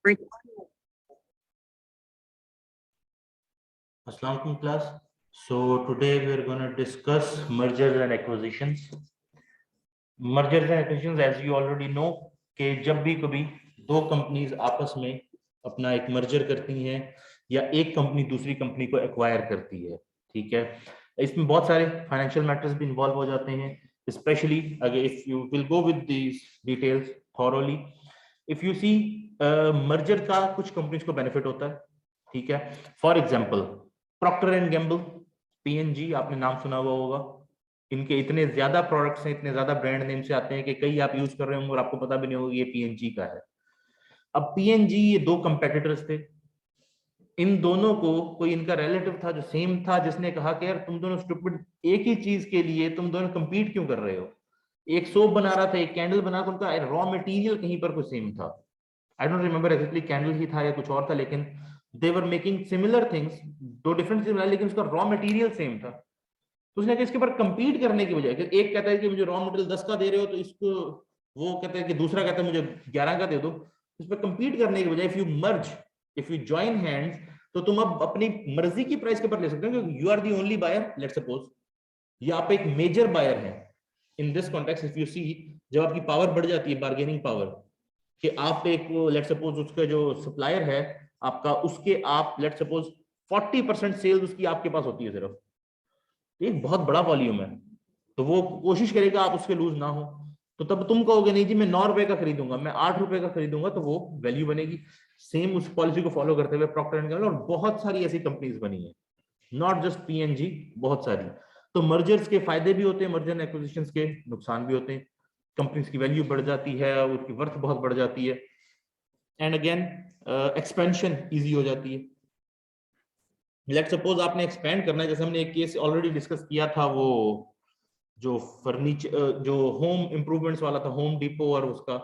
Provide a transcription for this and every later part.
Assalamu alaikum class. So today we are going to discuss mergers and acquisitions. Mergers and acquisitions, as you already know, कि जब भी कभी दो companies आपस में अपना एक मर्जर करती हैं या एक कंपनी दूसरी कंपनी को एक्वायर करती है, ठीक है, इसमें बहुत सारे फाइनेंशियल मैटर्स भी इन्वॉल्व हो जाते हैं, स्पेशली अगर if you will go with these details thoroughly. If you see merger का कुछ कंपनीज को बेनिफिट होता है, ठीक है. For example Procter and Gamble, PNG, आपने नाम सुना हुआ होगा. इनके इतने ज्यादा प्रोडक्ट्स हैं, इतने ज्यादा ब्रांड नेम से आते हैं कि कई आप यूज कर रहे होंगे और आपको पता भी नहीं होगा ये पीएनजी का है. अब पीएनजी, ये दो कंपेटिटर्स थे. इन दोनों को कोई इनका रिलेटिव था जो सेम था, जिसने कहा कि यार तुम दोनों स्टूपिड, एक ही चीज के लिए तुम दोनों कंपीट क्यों कर रहे हो. एक सोप बना रहा था, एक कैंडल बना रहा था, उनका रॉ मटेरियल कहीं पर कुछ सेम था. I don't remember exactly candle ही था या कुछ और था, लेकिन they were making similar things. दो डिफरेंट चीज बनाई लेकिन उसका रॉ मटेरियल सेम था. तो उसने कहा इसके पर कंपीट करने की बजाय, एक कहता है कि मुझे रॉ मटेरियल 10 का दे रहे हो तो इसको, वो कहता है कि दूसरा कहता है मुझे 11 का दे दो. इस पर कंपीट करने की बजाय if you merge, if you join hands, तो तुम अब अपनी मर्जी की प्राइस के ऊपर ले सकते हो. You are the only buyer, let's suppose, या आप एक मेजर बायर हैं. In this context if you see, जब आपकी पावर बढ़ जाती है, बार्गेनिंग पावर, कि आप एक, लेट्स सपोज उसका जो सप्लायर है आपका, उसके आप लेट्स सपोज 40% सेल्स उसकी आपके पास होती है सिर्फ, एक बहुत बड़ा वॉल्यूम है, तो वो कोशिश करेगा आप उसके लूज ना हो. तो तब तुम कहोगे नहीं जी मैं 9 रुपए का खरीदूंगा, मैं 8 रुपए का खरीदूंगा, तो वो वैल्यू बनेगी. सेम उस पॉलिसी को फॉलो करते हुए प्रॉक्टर एंड गैम्बल और बहुत सारी ऐसी कंपनीज बनी है, नॉट जस्ट पीएनजी, बहुत सारी. तो मर्जर्स के फायदे भी होते हैं, मर्जर एंड एक्विजिशंस के नुकसान भी होते हैं. कंपनीज की वैल्यू बढ़ जाती है, उसकी वर्थ बहुत बढ़ जाती है, एंड अगेन एक्सपेंशन इजी हो जाती है. लेट्स सपोज आपने एक्सपेंड करना है, जैसे हमने एक केस ऑलरेडी डिस्कस किया था, वो जो फर्नीचर, जो होम इंप्रूवमेंट्स वाला था, होम डिपो, और उसका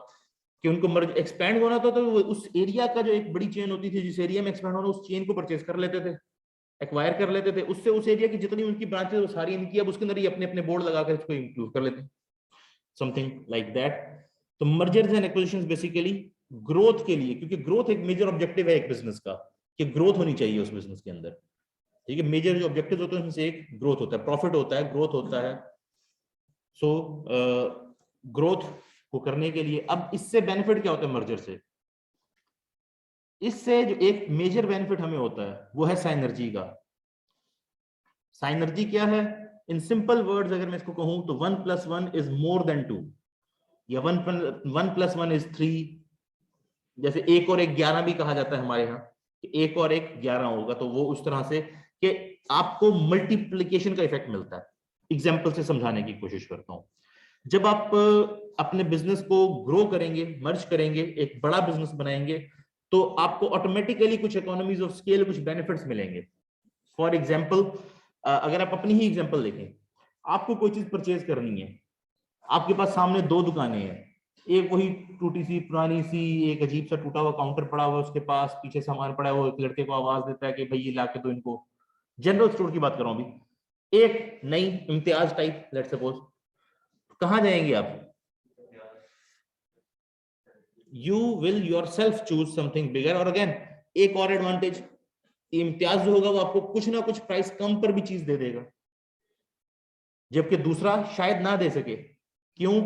कि उनको मर्ज एक्सपेंड होना था, तो उस एरिया का जो एक बड़ी चेन होती थी, जिस एरिया में एक्सपेंड होना, उस चेन को परचेज कर लेते थे, एक्वायर कर लेते थे. उससे उस एरिया की जितनी उनकी ब्रांचेस वो सारी इनकी, अब उसके अंदर ही अपने अपने बोर्ड लगाकर इसको इंक्लूड कर लेते हैं, समथिंग लाइक दैट. तो mergers and acquisitions basically growth के लिए, क्योंकि ग्रोथ एक मेजर ऑब्जेक्टिव है एक बिजनेस का, कि ग्रोथ होनी चाहिए उस बिजनेस के अंदर, ठीक है. मेजर जो ऑब्जेक्टिव होते हैं उसमें से एक ग्रोथ होता है, प्रॉफिट होता है, ग्रोथ होता है. सो ग्रोथ को करने के लिए, अब इससे बेनिफिट क्या होता है मर्जर से? इससे जो एक मेजर बेनिफिट हमें होता है वो है साइनर्जी का. साइनर्जी क्या है? इन सिंपल वर्ड्स अगर मैं इसको कहूं तो 1 + 1 इज मोर देन 2, या 1 + 1 इज 3. जैसे 1 और 1 11 भी कहा जाता है हमारे यहाँ, 1 और 1 11 होगा, तो वो उस तरह से कि आपको मल्टीप्लिकेशन का इफेक्ट मिलता है. एग्जाम्पल से समझाने की कोशिश करता हूं. जब आप अपने बिजनेस को ग्रो करेंगे, मर्ज करेंगे, एक बड़ा बिजनेस बनाएंगे, तो आपको ऑटोमेटिकली कुछ इकोनॉमीज ऑफ स्केल, कुछ बेनिफिट्स मिलेंगे. फॉर एग्जाम्पल, अगर आप अपनी ही एग्जाम्पल देखें, आपको कोई चीज परचेज करनी है, आपके पास सामने दो दुकानें हैं, एक वही टूटी सी पुरानी सी, एक अजीब सा टूटा हुआ काउंटर पड़ा हुआ, उसके पास पीछे सामान पड़ा है, वो एक लड़के को आवाज देता है कि भाई ये ला के दो इनको. जनरल स्टोर की बात कर रहा हूं अभी. एक नई इम्तियाज टाइप, लेट्स सपोज, कहां जाएंगे आप? You will yourself choose something bigger. और अगेन एक और एडवांटेज, इम्तियाज जो होगा वो आपको कुछ ना कुछ प्राइस कम पर भी चीज दे देगा, जबकि दूसरा शायद ना दे सके. क्यों?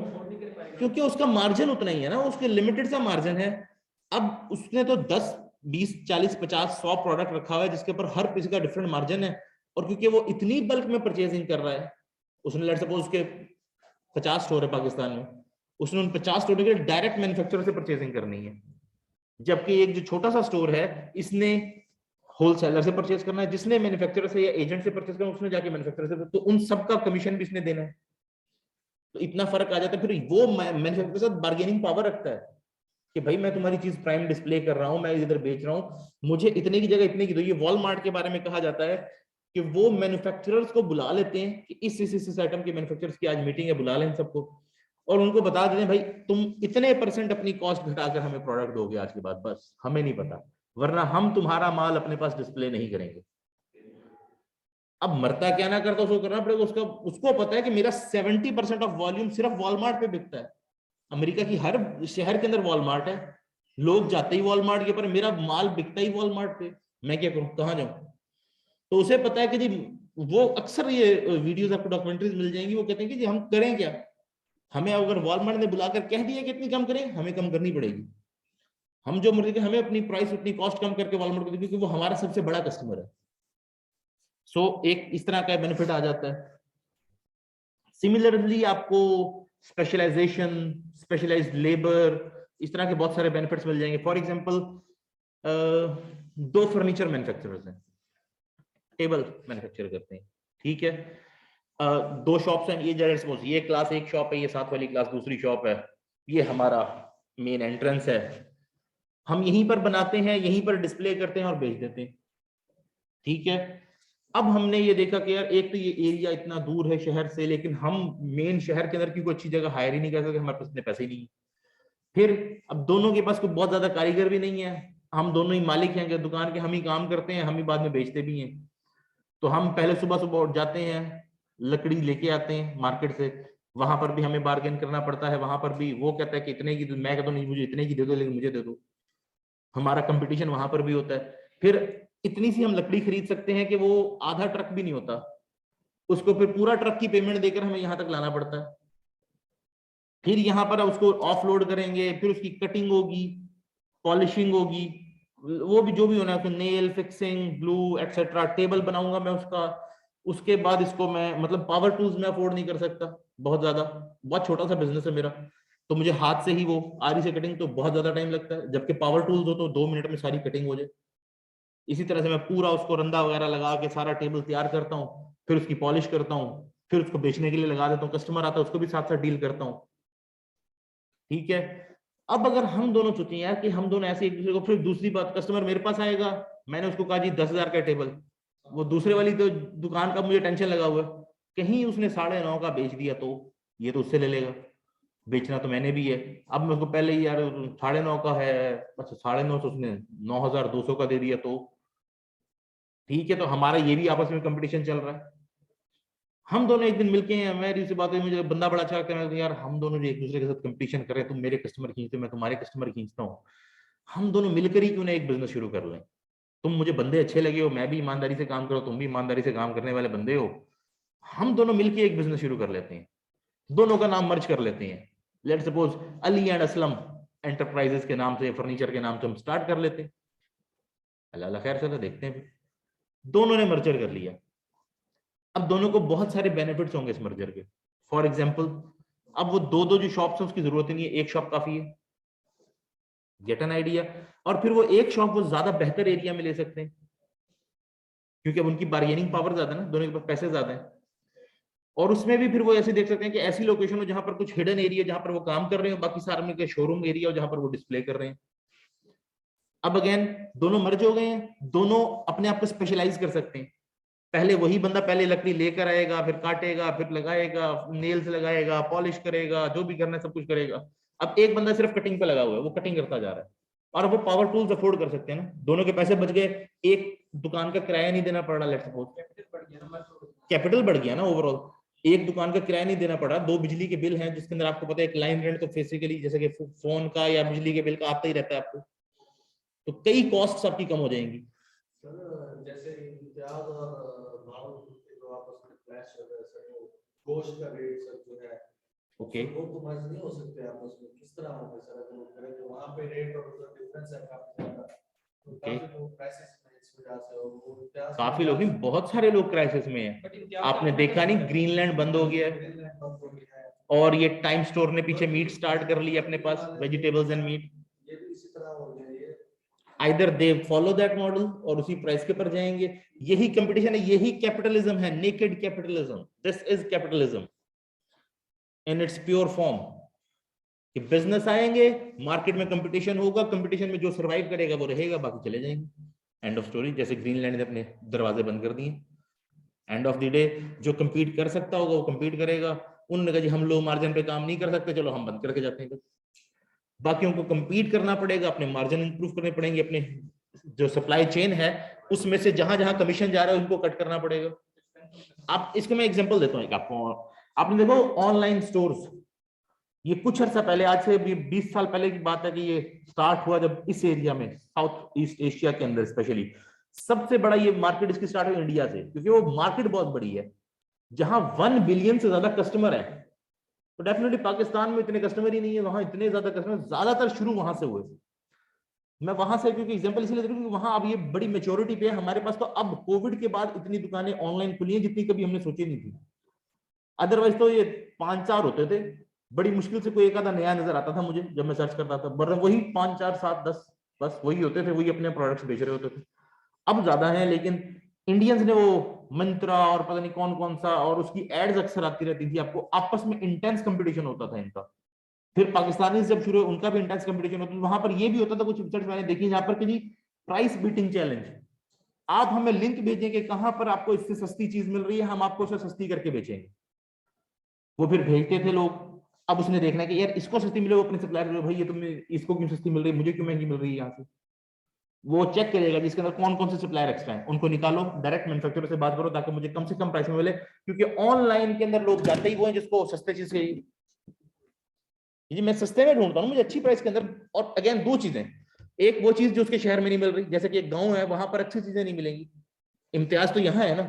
क्योंकि उसका मार्जिन उतना ही है ना, उसके लिमिटेड सा मार्जिन है. अब उसने तो 10 20 40 50 100 प्रोडक्ट रखा हुआ है जिसके ऊपर हर किसी का डिफरेंट मार्जिन है. और क्योंकि वो इतनी बल्क में परचेजिंग कर रहा है, उसने लेट्स सपोज उसके 50 स्टोर है पाकिस्तान में, उसने उन 50 स्टोर के लिए डायरेक्ट मैन्युफैक्चरर से परचेजिंग करनी है. जबकि एक जो छोटा सा स्टोर है, इसने होलसेलर से परचेज करना है, जिसने मैन्युफैक्चरर से या एजेंट से परचेज करना है उसने जाके मैन्युफैक्चरर से, तो उन सबका कमीशन भी इसने देना है. तो इतना फर्क आ जाता है. फिर वो मैन्युफैक्चरर के साथ बार्गेनिंग पावर रखता है कि भाई मैं तुम्हारी चीज प्राइम डिस्प्ले कर रहा हूं, मैं इधर बेच रहा हूं, मुझे इतने की जगह इतने की दो. ये वॉलमार्ट के बारे में कहा जाता है कि वो मैन्युफैक्चरर्स को बुला लेते हैं कि इस आइटम के मैन्युफैक्चरर्स की आज मीटिंग है, बुला लें सबको, और उनको बता देते हैं भाई तुम इतने % अपनी कॉस्ट घटाकर हमें प्रोडक्ट दोगे आज के बाद, बस हमें नहीं पता, वरना हम तुम्हारा माल अपने पास डिस्प्ले नहीं करेंगे. अब मरता क्या ना करता उसको करना पड़ेगा. उसको पता है कि मेरा 70% ऑफ वॉल्यूम सिर्फ वॉलमार्ट पे बिकता है. अमेरिका की हर शहर के अंदर वॉलमार्ट है, लोग जाते ही वॉलमार्ट के पर, मेरा माल बिकता ही वॉलमार्ट पे, मैं क्या करूं, कहां जाऊं? तो उसे पता है कि जी, वो अक्सर ये वीडियोस आपको डॉक्यूमेंट्रीज मिल जाएंगी, वो कहते हैं कि जी हम करें क्या, हमें अगर वॉलमार्ट ने बुलाकर कह दिया कि इतनी कम करें, हमें कम करनी पड़ेगी। हम जो मर्जी, हमें अपनी प्राइस अपनी कॉस्ट कम करके वॉलमार्ट को दें, क्योंकि वो हमारा सबसे बड़ा कस्टमर है। सो एक इस तरह का बेनिफिट आ जाता है। सिमिलरली आपको स्पेशलाइजेशन, स्पेशलाइज्ड लेबर, इस तरह के बहुत सारे बेनिफिट्स मिल जाएंगे। फॉर एग्जांपल, दो फर्नीचर मैन्युफैक्चरर्स हैं, टेबल मैन्युफैक्चर करते हैं, ठीक है। दो शॉप्स हैं, ये जरा सपोज ये क्लास एक शॉप है, ये साथ वाली क्लास दूसरी शॉप है, ये हमारा मेन एंट्रेंस है, हम यहीं पर बनाते हैं, यहीं पर डिस्प्ले करते हैं और बेच देते हैं, ठीक है। अब हमने ये देखा कि यार एक तो ये एरिया इतना दूर है शहर से, लेकिन हम मेन शहर के अंदर की कोई अच्छी जगह हायर ही नहीं कर सकते, हमारे पास इतने पैसे ही नहीं है। फिर अब दोनों के पास कोई बहुत ज्यादा कारीगर भी नहीं है, हम दोनों ही मालिक हैं कि दुकान के, हम ही काम करते हैं, हम ही बाद में बेचते भी हैं। तो हम पहले सुबह सुबह उठ जाते हैं, लकड़ी लेके आते हैं मार्केट से, वहां पर भी हमें बार्गेन करना पड़ता है, वहां पर भी वो कहता है कि इतने की, मैं कहता हूँ नहीं मुझे इतने की दे दो, लेकिन मुझे दे दो, हमारा कंपटीशन वहां पर भी होता है। फिर इतनी सी हम लकड़ी खरीद सकते हैं कि वो आधा ट्रक भी नहीं होता, उसको फिर पूरा ट्रक की पेमेंट देकर हमें यहाँ तक लाना पड़ता है। फिर यहाँ पर उसको ऑफलोड करेंगे, फिर उसकी कटिंग होगी, पॉलिशिंग होगी, वो भी जो भी होना है, nail fixing, glue etcetera, table बनाऊंगा मैं उसका। उसके बाद इसको मैं, मतलब पावर टूल्स में अफोर्ड नहीं कर सकता बहुत ज्यादा, बहुत छोटा सा बिजनेस है मेरा, तो मुझे हाथ से ही वो आरी से कटिंग तो बहुत ज्यादा टाइम लगता है, जबकि पावर टूल्स हो तो 2 मिनट में सारी कटिंग हो जाए। इसी तरह से मैं पूरा उसको रंदा वगैरह लगा के सारा टेबल तैयार करता हूँ, फिर उसकी पॉलिश करता हूँ, फिर उसको बेचने के लिए लगा देता हूँ, कस्टमर आता है उसको भी साथ साथ डील करता हूँ, ठीक है। अब अगर हम दोनों सोचें यार कि हम दोनों ऐसे एक दूसरे को, फिर दूसरी बात, कस्टमर मेरे पास आएगा, मैंने उसको कहा जी 10,000 का टेबल, वो दूसरे वाली तो दुकान का मुझे टेंशन लगा हुआ है, कहीं उसने 9.5 का बेच दिया तो ये तो उससे ले लेगा, बेचना तो मैंने भी है। अब मैं उसको पहले ही यार 9.5 का है, अच्छा 9.5 तो उसने 9,200 का दे दिया तो ठीक है, तो हमारा ये भी आपस में कंपटीशन चल रहा है। हम दोनों एक दिन मिलके हैं, मेरी उससे बात हुई, मुझे बंदा बड़ा अच्छा लगता है, मैं यार हम दोनों जो एक दूसरे के साथ कंपटीशन कर रहे हैं, तुम मेरे कस्टमर खींचते हो, मैं तुम्हारे कस्टमर खींचता हूँ, हम दोनों मिलकर ही क्यों ना एक बिजनेस शुरू कर लें। तुम मुझे बंदे अच्छे लगे हो, मैं भी ईमानदारी से काम करो, तुम भी ईमानदारी से काम करने वाले बंदे हो, हम दोनों मिलकर एक बिजनेस शुरू कर लेते हैं, दोनों का नाम मर्ज कर लेते हैं। Let suppose Ali and Aslam enterprises के नाम से, फर्नीचर के नाम से हम स्टार्ट कर लेते हैं। अल्लाह खैर, चलो देखते हैं। दोनों ने मर्जर कर लिया, अब दोनों को बहुत सारे बेनिफिट्स होंगे इस मर्जर के। फॉर एग्जाम्पल, अब वो दो दो जो शॉप्स है उसकी जरूरत ही नहीं है, एक शॉप काफी है, गेट एन आइडिया। और फिर वो एक शॉप वो ज्यादा बेहतर एरिया में ले सकते हैं, क्योंकि अब उनकी बार्गेनिंग पावर ज्यादा है ना, दोनों के पास पैसे ज्यादा है। और उसमें भी फिर वो ऐसे देख सकते हैं कि ऐसी लोकेशन हो जहां पर कुछ हिडन एरिया, जहां पर वो काम कर रहे हो, बाकी सारे में शोरूम एरिया हो जहां पर वो डिस्प्ले कर रहे हैं। अब अगेन दोनों मर्ज हो गए हैं, दोनों अपने आप को स्पेशलाइज कर सकते हैं। पहले वही बंदा पहले लकड़ी लेकर आएगा, फिर काटेगा, फिर लगाएगा, नेल्स लगाएगा, पॉलिश करेगा, जो भी करना है सब कुछ करेगा। अब एक बंदा सिर्फ कटिंग पे लगा हुआ है, वो कटिंग करता जा रहा है, और वो पावर टूल्स अफोर्ड कर सकते हैं ना, दोनों के पैसे बच गए, एक दुकान का किराया नहीं देना पड़ रहा, लेट्स सपोज कैपिटल बढ़ गया ना ओवरऑल, एक दुकान का किराया नहीं देना पड़ा, दो बिजली के बिल हैं जिसके अंदर आपको पता है एक लाइन रेंट तो फिजिकली जैसे कि फोन का या बिजली के बिल का आता ही रहता है आपको, तो कई कॉस्ट्स आपकी कम हो जाएंगी। सर जैसे इम्तियाज और भाव के जो आपस में क्लैश हो रहा है सर, वो गोश्त का रेट सर जो है, ओके, वो तो मर्ज नहीं हो सकते आपस में, किस तरह होंगे सर अगर वो करें तो वहां पे रेट और उधर डिफरेंस है काफी ज्यादा, तो काफी लोग क्राइसिस में इस वजह से, और वो इम्तियाज काफी लोग नहीं, बहुत सारे लोग क्राइसिस में हैं। आपने देखा नहीं ग्रीनलैंड बंद हो गया है, और ये टाइम स्टोर ने पीछे मीट स्टार्ट कर लिया अपने पास, वेजिटेबल्स एंड मीट, ये भी इसी तरह हो गया ये। Either they follow that model और उसी प्राइस के पर जाएंगे। यही कंपटीशन है, यही कैपिटलिज्म है, naked capitalism, this is capitalism in its pure form. कि बिजनेस आएंगे, मार्केट में कंपटीशन होगा, कंपटीशन में जो सर्वाइव करेगा वो रहेगा, बाकी चले जाएंगे, एंड ऑफ स्टोरी। जैसे ग्रीनलैंड ने अपने दरवाजे बंद कर दिए, एंड ऑफ द डे जो कंपीट कर सकता होगा वो कंपीट करेगा, उन्होंने कहा जी हम लो मार्जिन पे काम नहीं कर सकते, चलो हम बंद करके जाते हैं। बाकियों को कंपीट करना पड़ेगा, अपने मार्जिन इंप्रूव करने पड़ेंगे, अपने जो सप्लाई चेन है उसमें से जहां जहां कमीशन जा रहा है उनको कट करना पड़ेगा। आप इसको मैं एग्जांपल देता हूं एक आपको, आपने देखो ऑनलाइन स्टोर्स, ये कुछ अर्सा पहले, आज से 20 साल पहले की बात है कि ये स्टार्ट हुआ, जब इस एरिया में साउथ ईस्ट एशिया के अंदर स्पेशली सबसे बड़ा ये मार्केट इसकी स्टार्ट हुई इंडिया से, क्योंकि वो मार्केट बहुत बड़ी है जहां 1 बिलियन से ज्यादा कस्टमर है। तो डेफिनेटली पाकिस्तान में इतने कस्टमर ही नहीं है, वहां इतने ज्यादा कस्टमर ज्यादातर शुरू वहां से हुए। मैं वहां से क्योंकि एग्जांपल इसलिए दे रहा हूं क्योंकि वहां अब ये बड़ी मेच्योरिटी पे है। हमारे पास तो अब कोविड के बाद इतनी दुकानें ऑनलाइन खुली हैं जितनी कभी हमने सोची नहीं थी। अदरवाइज तो ये 5-4 होते थे, बड़ी मुश्किल से कोई एक आधा नया नजर आता था मुझे जब मैं सर्च करता था, वरना वही 5-4-7-10 बस वही होते थे, वही अपने प्रोडक्ट्स बेच रहे होते थे। अब ज्यादा है, लेकिन इंडियंस ने वो मंत्रा और पता नहीं कौन कौन सा, और उसकी एड्स अक्सर आती रहती थी, आपको आपस में इंटेंस कंपटीशन होता था इनका। फिर पाकिस्तानी जब शुरू हुए उनका भी इंटेंस कंपटीशन होता था, वहां पर ये भी होता था कुछ वेबसाइट मैंने देखी जहां पर कि जी प्राइस बीटिंग चैलेंज, आप हमें लिंक भेजेंगे कहां पर आपको इससे सस्ती चीज मिल रही है, हम आपको उसे सस्ती करके बेचेंगे। वो फिर भेजते थे लोग। अब उसने देखना है कि यार इसको सस्ती मिले, वो अपने सप्लायर भाई ये तुम्हें इसको क्यों सस्ती मिल रही है, मुझे क्यों महंगी मिल रही है यहाँ से। वो चेक करेगा जिसके अंदर कौन कौन से सप्लायर एक्स्ट्रा हैं, उनको निकालो, डायरेक्ट मैन्युफैक्चरर से बात करो ताकि मुझे कम से कम प्राइस में मिले, क्योंकि ऑनलाइन के अंदर लोग जाते ही वो हैं जिसको सस्ते चीज चाहिए। जी मैं सस्ते में ढूंढता हूँ, मुझे अच्छी प्राइस के अंदर। और अगेन 2 चीजें, एक वो चीज जो उसके शहर में नहीं मिल रही, जैसे कि एक गांव है वहां पर अच्छी चीजें नहीं मिलेंगी। इम्तियाज तो यहाँ है ना,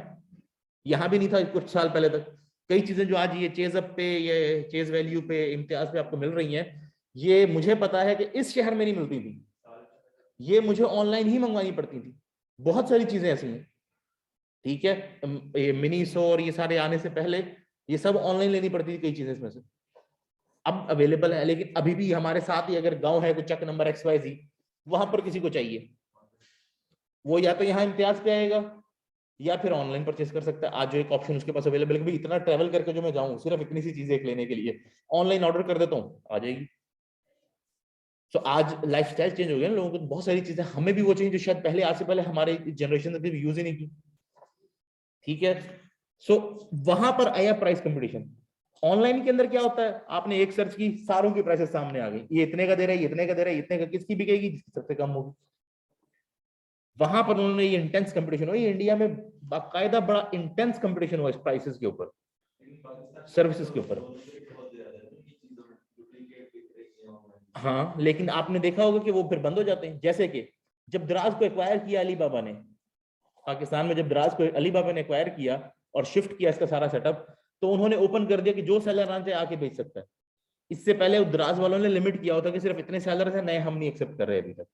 यहाँ भी नहीं था कुछ साल पहले तक। कई चीजें जो आज ये चेज अप पे, ये चेज वैल्यू पे, इम्तियाज पे आपको मिल रही हैं, ये मुझे पता है कि इस शहर में नहीं मिलती थी, ये मुझे ऑनलाइन ही मंगवानी पड़ती थी। बहुत सारी चीजें ऐसी हैं, ठीक है। ये मिनीसो और ये सारे आने से पहले ये सब ऑनलाइन लेनी पड़ती थी कई चीजें इसमें से, अब अवेलेबल है। लेकिन अभी भी हमारे साथ ही अगर गांव है कुछ चक नंबर XYZ, वहां पर किसी को चाहिए, वो या तो यहाँ इम्तियाज पे आएगा या फिर ऑनलाइन परचेस कर सकता है। आज जो एक ऑप्शन उसके पास अवेलेबल है कि इतना ट्रेवल करके जो मैं जाऊं सिर्फ इतनी सी चीजें लेने के लिए, ऑनलाइन ऑर्डर कर देता हूँ आ जाएगी। तो आज लाइफस्टाइल चेंज हो गया ना लोगों को, बहुत सारी चीजें हमें भी वो चाहिए जो शायद पहले, आज से पहले हमारे जनरेशन ने कभी यूज ही नहीं की, ठीक है। सो वहां पर आया प्राइस कंपटीशन। ऑनलाइन के अंदर क्या होता है, आपने एक सर्च की, सारों की प्राइसेस सामने आ गई, ये इतने का दे रहा है, ये इतने का दे रहा है, इतने का, किसकी बिकेगी, जिसकी सबसे कम होगी। वहां पर उन्होंने ये इंटेंस कंपटीशन हुआ, इंडिया में बाकायदा बड़ा इंटेंस कंपटीशन हुआ इस प्राइसेस के ऊपर, सर्विसेज के ऊपर। हाँ, लेकिन आपने देखा होगा कि वो फिर बंद हो जाते हैं। जैसे कि जब दराज को एक्वायर किया अलीबाबा ने, पाकिस्तान में जब दराज को अलीबाबा ने एक्वायर किया और शिफ्ट किया इसका सारा सेटअप, तो उन्होंने ओपन कर दिया कि जो सेलर आने आके बेच सकता है। इससे पहले दराज वालों ने लिमिट किया होता कि सिर्फ इतने सेलर हैं, नए हम नहीं एक्सेप्ट कर रहे अभी तक।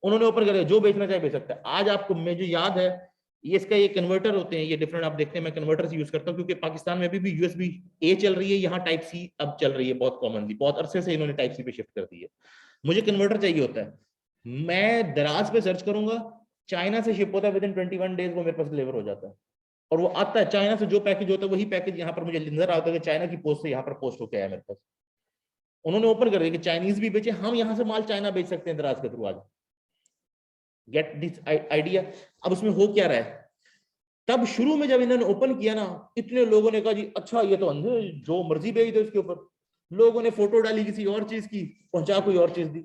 उन्होंने ओपन कर दिया, जो बेचना चाहे बेच सकता है। आज आपको मुझे याद है, ये इसका ये कन्वर्टर होते हैं, ये डिफरेंट आप देखते हैं, मैं कन्वर्टर्स यूज करता हूँ क्योंकि पाकिस्तान में भी USB A चल रही है, यहाँ टाइप C अब चल रही है बहुत कॉमनली, बहुत अरसे से इन्होंने टाइप C पे शिफ्ट कर दी है। मुझे कन्वर्टर चाहिए होता है, मैं दराज पे सर्च करूंगा, चाइना से शिप होता है, विदिन 21 डेज वो मेरे पास डिलीवर हो जाता है। और वो आता है चाइना से, जो पैकेज होता है वही पैकेज यहाँ पर मुझे नजर आता है कि चाइना की पोस्ट से यहाँ पर पोस्ट होकर आया मेरे पास। उन्होंने ओपन कर दिया कि चाइनीज भी बेचे, हम यहाँ से माल चाइना बेच सकते हैं दराज के थ्रू। आज गेट दिस आइडिया। अब उसमें हो क्या रहा है, तब शुरू में जब इन्होंने ओपन किया ना, इतने लोगों ने कहा जी अच्छा ये तो अंधे जो मर्जी बेच दो इसके ऊपर। लोगों ने फोटो डाली किसी और चीज की, पहुंचा कोई और चीज दी।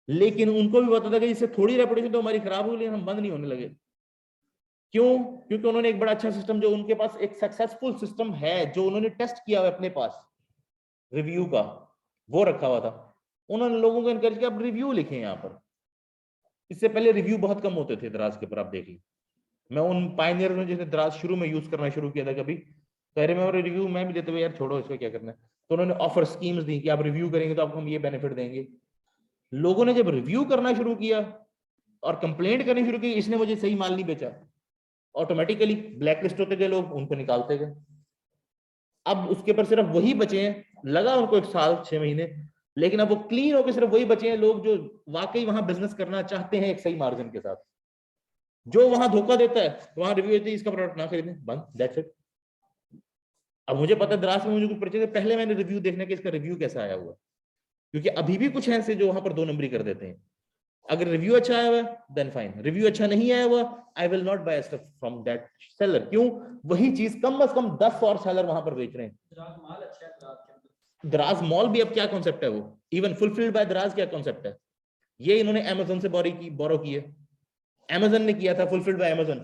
लेकिन उनको भी पता था कि इससे थोड़ी रेपुटेशन तो हमारी खराब हो गई, हम बंद नहीं होने लगे। क्यों? क्योंकि उन्होंने एक बड़ा अच्छा सिस्टम, जो उनके पास एक सक्सेसफुल सिस्टम है, जो उन्होंने टेस्ट किया हुआ अपने पास रिव्यू का, वो रखा हुआ था। उन्होंने लोगों को एनकरेज किया आप रिव्यू लिखें यहाँ पर। इससे पहले रिव्यू बहुत कम होते थे दराज के ऊपर, आप देख लीजिए। मैं उन पायनियर में जिसने दराज शुरू में यूज करना शुरू किया था, कभी पहले मैं रिव्यू मैं भी देते हुए यार छोड़ो इसको क्या करना है, तो उन्होंने ऑफर स्कीम्स दी कि आप रिव्यू करेंगे तो आपको हम ये बेनिफिट देंगे। लोगों ने जब रिव्यू करना शुरू किया और कंप्लेंट करनी शुरू की, इसने मुझे सही माल नहीं बेचा, ऑटोमेटिकली ब्लैक लिस्ट होते गए लोग, उनको निकालते गए। अब उसके ऊपर सिर्फ वही बचे हैं, लगा उनको 1 साल 6 महीने, लेकिन अब वो क्लीन होकर सिर्फ वही बचे हैं लोग जो वाकई वहां बिजनेस करना चाहते हैं एक सही मार्जिन के साथ। जो वहां धोखा देता है, वहां रिव्यू देती है इसका प्रोडक्ट ना खरीदें, बंद, दैट्स इट। अब मुझे पता है दराज में मुझे कुछ परिचय, पहले मैंने रिव्यू देखने के इसका रिव्यू कैसा आया हुआ, क्योंकि अभी भी कुछ हैं ऐसे जो वहां पर 2 नंबरी कर देते हैं। अगर रिव्यू अच्छा आया हुआ देन फाइन, रिव्यू अच्छा नहीं आया हुआ I will not buy stuff from that seller. क्यों? वही चीज कम से कम 10 और सेलर वहां पर बेच रहे हैं। दराज मॉल भी अब क्या कॉन्सेप्ट है, वो इवन फुलफिल्ड बाय दराज क्या कॉन्सेप्ट है, ये इन्होंने अमेजन से बोरो की है। अमेजन ने किया था fulfilled by Amazon,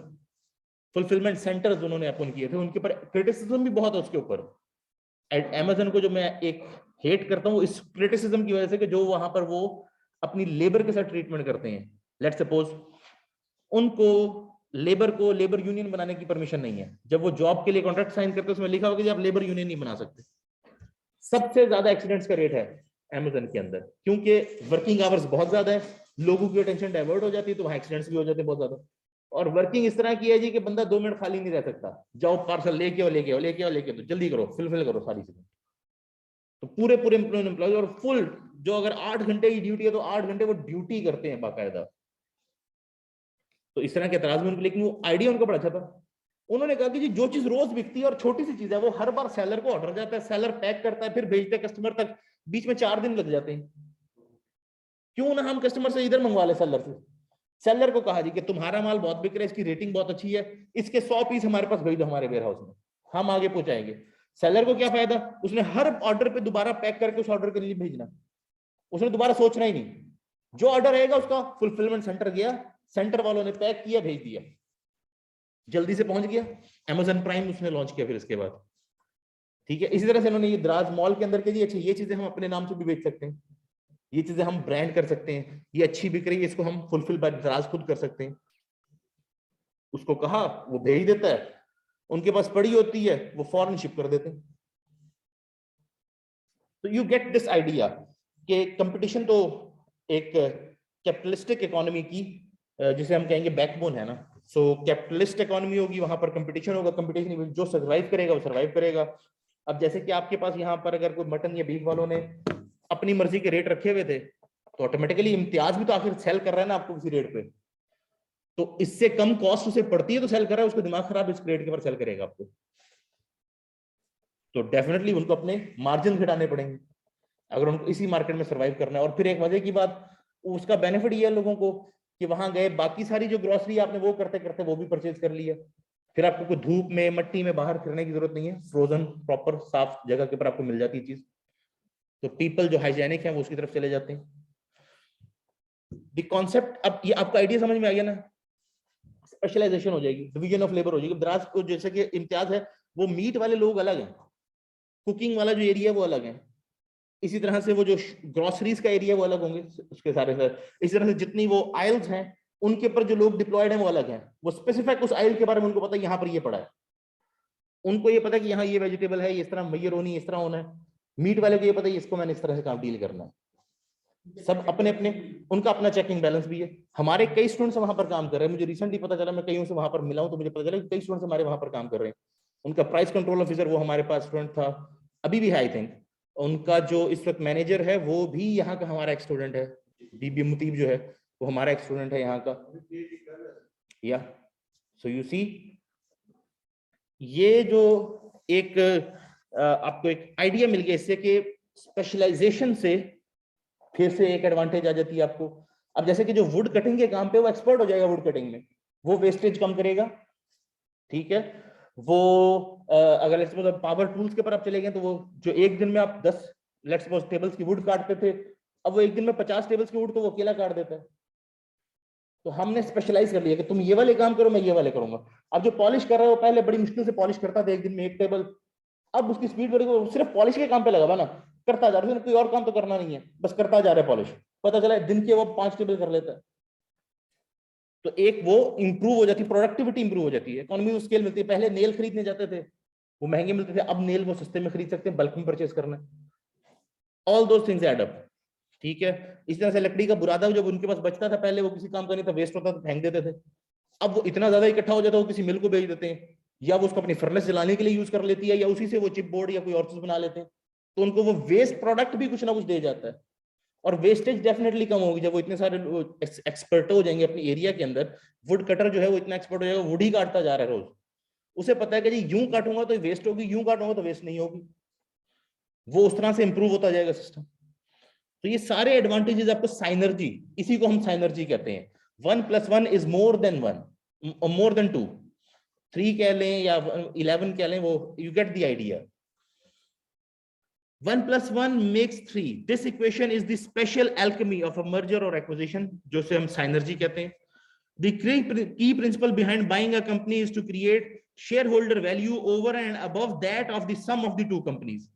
fulfilment centres उन्होंने अपन किए थे, उनके ऊपर क्रिटिसिज्म भी बहुत है उसके ऊपर। Amazon को जो मैं एक हेट करता हूँ इस क्रिटिसिज्म की वजह से कि जो वहां पर वो अपनी लेबर के साथ ट्रीटमेंट करते हैं। लेट्स सपोज उनको लेबर यूनियन बनाने की परमिशन नहीं है। जब वो जॉब के लिए कॉन्ट्रैक्ट साइन करते हैं उसमें लिखा होगा कि आप लेबर यूनियन नहीं बना सकते। सबसे ज्यादा एक्सीडेंट्स का रेट है Amazon के अंदर, क्योंकि वर्किंग आवर्स बहुत ज्यादा है, लोगों की अटेंशन डाइवर्ट हो जाती है, तो वहां एक्सीडेंट्स भी हो जाते हैं बहुत ज्यादा। और वर्किंग इस तरह की है जी कि बंदा 2 मिनट खाली नहीं रह सकता, जाओ पार्सल लेके आओ लेके आओ लेके आओ लेके आओ, तो जल्दी करो, फिल करो सारी चीजें। तो पूरे पूरे एम्प्लॉय और फुल, जो अगर 8 घंटे की ड्यूटी है तो 8 घंटे वो ड्यूटी करते हैं बाकायदा। तो इस तरह के एतराज में उनको, लेकिन वो आइडिया उनका बड़ा अच्छा था। उन्होंने कहा कि जी जो चीज रोज बिकती है और छोटी सी चीज है, वो हर बार सेलर को ऑर्डर जाता है, सेलर पैक करता है, फिर भेजता है कस्टमर तक, बीच में 4 दिन लग जाते हैं। क्यों ना हम कस्टमर से इधर मंगवा ले सेलर से। सेलर को कहा जी कि तुम्हारा माल बहुत बिक रहा है, इसकी रेटिंग बहुत अच्छी है, इसके 100 पीस हमारे पास भेज दो हमारे वेयर हाउस में, हम आगे पहुंचाएंगे। सेलर को क्या फायदा, उसने हर ऑर्डर पे दोबारा पैक करके उस ऑर्डर के लिए भेजना, उसने दोबारा सोचना ही नहीं। जो ऑर्डर आएगा उसका फुलफिलमेंट सेंटर गया, सेंटर वालों ने पैक किया, भेज दिया, जल्दी से पहुंच गया। Amazon प्राइम उसने लॉन्च किया फिर इसके बाद। ठीक है, इसी तरह से इन्होंने ये दराज मॉल के अंदर के जी अच्छा ये चीजें हम अपने नाम से भी बेच सकते हैं, ये चीजें हम ब्रांड कर सकते हैं, ये अच्छी बिक रही है, इसको हम फुलफिल बाय दराज खुद कर सकते हैं। उसको कहा, वो भेज देता है, उनके पास पड़ी होती है, वो फॉरेन शिप कर देते हैं। तो यू गेट दिस आइडिया कि कंपटीशन तो एक कैपिटलिस्टिक इकोनॉमी की जिसे हम कहेंगे बैकबोन है ना। सो कैपिटलिस्ट इकोनॉमी होगी, वहां पर कंपटीशन होगा, कंपटीशन जो सर्वाइव करेगा वो सर्वाइव करेगा। अब जैसे कि आपके पास यहाँ पर अगर कोई मटन या बीफ वालों ने अपनी मर्जी के रेट रखे हुए थे, तो ऑटोमेटिकली इम्तियाज भी तो आखिर सेल कर रहा है ना आपको किसी रेट पे, तो इससे कम कॉस्ट उसे पड़ती है तो सेल कर रहा है, उसका दिमाग खराब, इस रेट के ऊपर सेल करेगा आपको, तो डेफिनेटली उनको अपने मार्जिन घटाने पड़ेंगे अगर उनको इसी मार्केट में सर्वाइव करना है। और फिर एक मजे की बात, उसका बेनिफिट ये है लोगों को कि वहां गए, बाकी सारी जो ग्रोसरी आपने वो करते करते वो भी परचेज कर लिया, फिर आपको कोई धूप में मट्टी में बाहर फिरने की जरूरत नहीं है, फ्रोजन प्रॉपर साफ जगह के ऊपर आपको मिल जाती है चीज। तो पीपल जो हाइजेनिक है वो उसकी तरफ चले जाते हैं। द कॉन्सेप्ट, अब ये आपका आइडिया समझ में आ गया ना, स्पेशलाइजेशन हो जाएगी, डिवीजन ऑफ लेबर हो जाएगी। दराज को जैसे कि इम्तियाज है, वो मीट वाले लोग अलग हैं, कुकिंग वाला जो एरिया है वो अलग है, इसी तरह से वो जो ग्रोसरीज का एरिया वो अलग होंगे उसके सारे सारे, इसी तरह से जितनी वो आइल्स हैं उनके ऊपर जो लोग डिप्लॉयड हैं वो अलग हैं, वो स्पेसिफिक उस आइल के बारे में उनको पता है यहाँ पर ये पड़ा है, उनको ये पता है कि यहाँ ये वेजिटेबल है, इस तरह मैयर होनी, इस तरह होना है। मीट वाले को ये पता है इसको मैंने इस तरह से काम डील करना है। सब अपने अपने, उनका अपना चेकिंग बैलेंस भी है। हमारे कई स्टूडेंट्स वहां पर काम कर रहे हैं, मुझे रिसेंटली पता चला, मैं कईयों से वहां पर मिला हूं तो मुझे पता चला कि कई स्टूडेंट्स हमारे वहां पर काम कर रहे हैं। उनका प्राइस कंट्रोल ऑफिसर वो हमारे पास स्टूडेंट था, अभी भी है आई थिंक। उनका जो इस वक्त मैनेजर है वो भी यहाँ का हमारा एक स्टूडेंट है, बीबी मुतीब जो है वो हमारा एक स्टूडेंट है यहाँ का। या सो यू सी, ये जो एक आपको एक आइडिया मिल गया इससे कि स्पेशलाइजेशन से फिर से एक एडवांटेज आ जाती है आपको। अब जैसे कि जो वुड कटिंग के काम पे वो एक्सपर्ट हो जाएगा वुड कटिंग में, वो वेस्टेज कम करेगा, ठीक है। वो अगर लेट्स सपोज पावर टूल्स के ऊपर आप चले गए तो वो जो एक दिन में आप 10 लेट्स सपोज टेबल्स की वुड काटते थे, अब वो एक दिन में 50 टेबल्स की वुड तो वो अकेला काट देता है। तो हमने स्पेशलाइज कर लिया कि तुम ये वाले काम करो, मैं ये वाले करूंगा। अब जो पॉलिश कर रहा है वो पहले बड़ी मुश्किल से पॉलिश करता था एक दिन में एक टेबल, अब उसकी स्पीड बढ़ गई, सिर्फ पॉलिश के काम पे लगा हुआ ना, करता जा रहा है, कोई और काम तो करना नहीं है, बस करता जा रहा है पॉलिश। पता चला दिन के वो 5 टेबल कर लेता है। तो एक वो इंप्रूव हो जाती है, प्रोडक्टिविटी इंप्रूव हो जाती है, इकोनॉमी ऑफ स्केल मिलती है। पहले नेल खरीदने जाते थे वो महंगे मिलते थे, अब नेल वो सस्ते में खरीद सकते हैं, बल्क में परचेज करना है। All those things add up, ठीक है। इस तरह से लकड़ी का बुरादा जब उनके पास बचता था पहले, वो किसी काम का नहीं था, वेस्ट होता था, फेंक देते थे। अब वो इतना ज्यादा इकट्ठा हो जाता है वो किसी मिल को बेच देते हैं, या वो उसको अपनी फर्नेस जलाने के लिए यूज कर लेती है, या उसी से वो चिप बोर्ड या कोई और चीज बना लेते हैं। तो उनको वो वेस्ट प्रोडक्ट भी कुछ ना कुछ दे जाता है, और वेस्टेज डेफिनेटली कम होगी जब वो इतने सारे एक्सपर्ट हो जाएंगे अपनी एरिया के अंदर। वुड कटर जो है वो इतना एक्सपर्ट हो जाएगा, वुड ही काटता जा रहा है रोज, उसे पता है कि जी यूं काटूंगा तो वेस्ट होगी, यूं काटूंगा तो वेस्ट नहीं होगी, वो उस तरह से इंप्रूव होता जाएगा सिस्टम। तो ये सारे एडवांटेजेस आपको साइनर्जी, इसी को हम साइनर्जी कहते हैं। 1 + 1 is more than 1, more than 2, 3 कह लें या 11 कह लें, वो you get the idea. 1 + 1 makes 3. This equation is the special alchemy of a merger or acquisition, जो से हम synergy कहते हैं. The key principle behind buying a company is to create shareholder value over and above that of the sum of the two companies.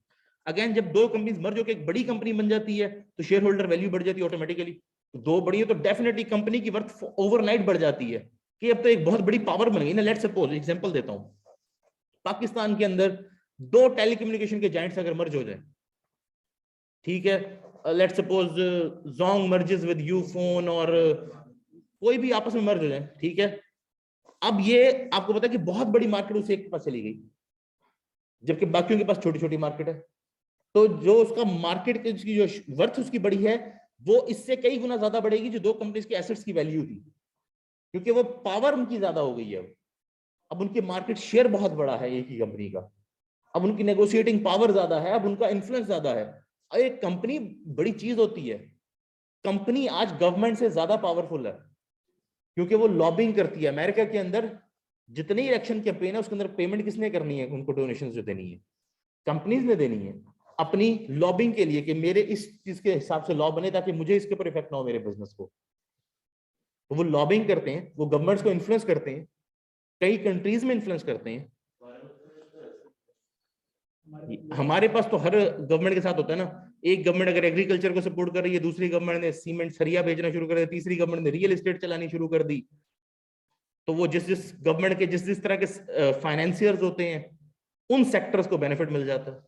Again जब दो companies मर्ज होकर एक बड़ी कंपनी बन जाती है तो शेयर होल्डर वैल्यू बढ़ जाती है ऑटोमेटिकली। दो बड़ी है तो डेफिनेटली कंपनी की वर्थ ओवरनाइट बढ़ जाती है कि अब तो एक बहुत बड़ी पावर बन गई ना। लेट्स सपोज एग्जांपल देता हूं, पाकिस्तान के अंदर दो टेलीकम्युनिकेशन के जायंट्स अगर मर्ज हो जाए, ठीक है, let's suppose Jong merges with Ufone और कोई भी आपस में मर्ज हो जाए, ठीक है, अब ये आपको पता है कि बहुत बड़ी मार्केट उसे एक के पास चली गई, जबकि बाकियों के पास छोटी छोटी मार्केट है। तो जो उसका मार्केट की जो वर्थ उसकी बड़ी है वो इससे कई गुना ज्यादा बढ़ेगी जो दो कंपनीज के एसेट्स की वैल्यू थी, क्योंकि वो पावर उनकी ज्यादा हो गई है। अब उनके मार्केट शेयर बहुत बड़ा है एक ही कंपनी का, अब उनकी नेगोशिएटिंग पावर ज्यादा है, अब उनका इन्फ्लुएंस ज्यादा है। और एक कंपनी बड़ी चीज होती है, कंपनी आज गवर्नमेंट से ज्यादा पावरफुल है क्योंकि वो लॉबिंग करती है। अमेरिका के अंदर जितनी इलेक्शन कैंपेन है उसके अंदर पेमेंट किसने करनी है, उनको डोनेशन जो देनी है कंपनीज ने देनी है अपनी लॉबिंग के लिए कि मेरे इस चीज के हिसाब से लॉ बने ताकि मुझे इसके ऊपर इफेक्ट ना हो मेरे बिजनेस को। तो वो लॉबिंग करते हैं, वो गवर्नमेंट्स को इन्फ्लुएंस करते हैं, कई कंट्रीज में इन्फ्लुएंस करते हैं। हमारे पास तो हर गवर्नमेंट के साथ होता है ना, एक गवर्नमेंट अगर एग्रीकल्चर को सपोर्ट कर रही है, दूसरी गवर्नमेंट ने सीमेंट सरिया भेजना शुरू कर दिया, तीसरी गवर्नमेंट ने रियल एस्टेट चलानी शुरू कर दी। तो वो जिस जिस गवर्नमेंट के जिस जिस तरह के फाइनेंसियर्स होते हैं उन सेक्टर्स को बेनिफिट मिल जाता है,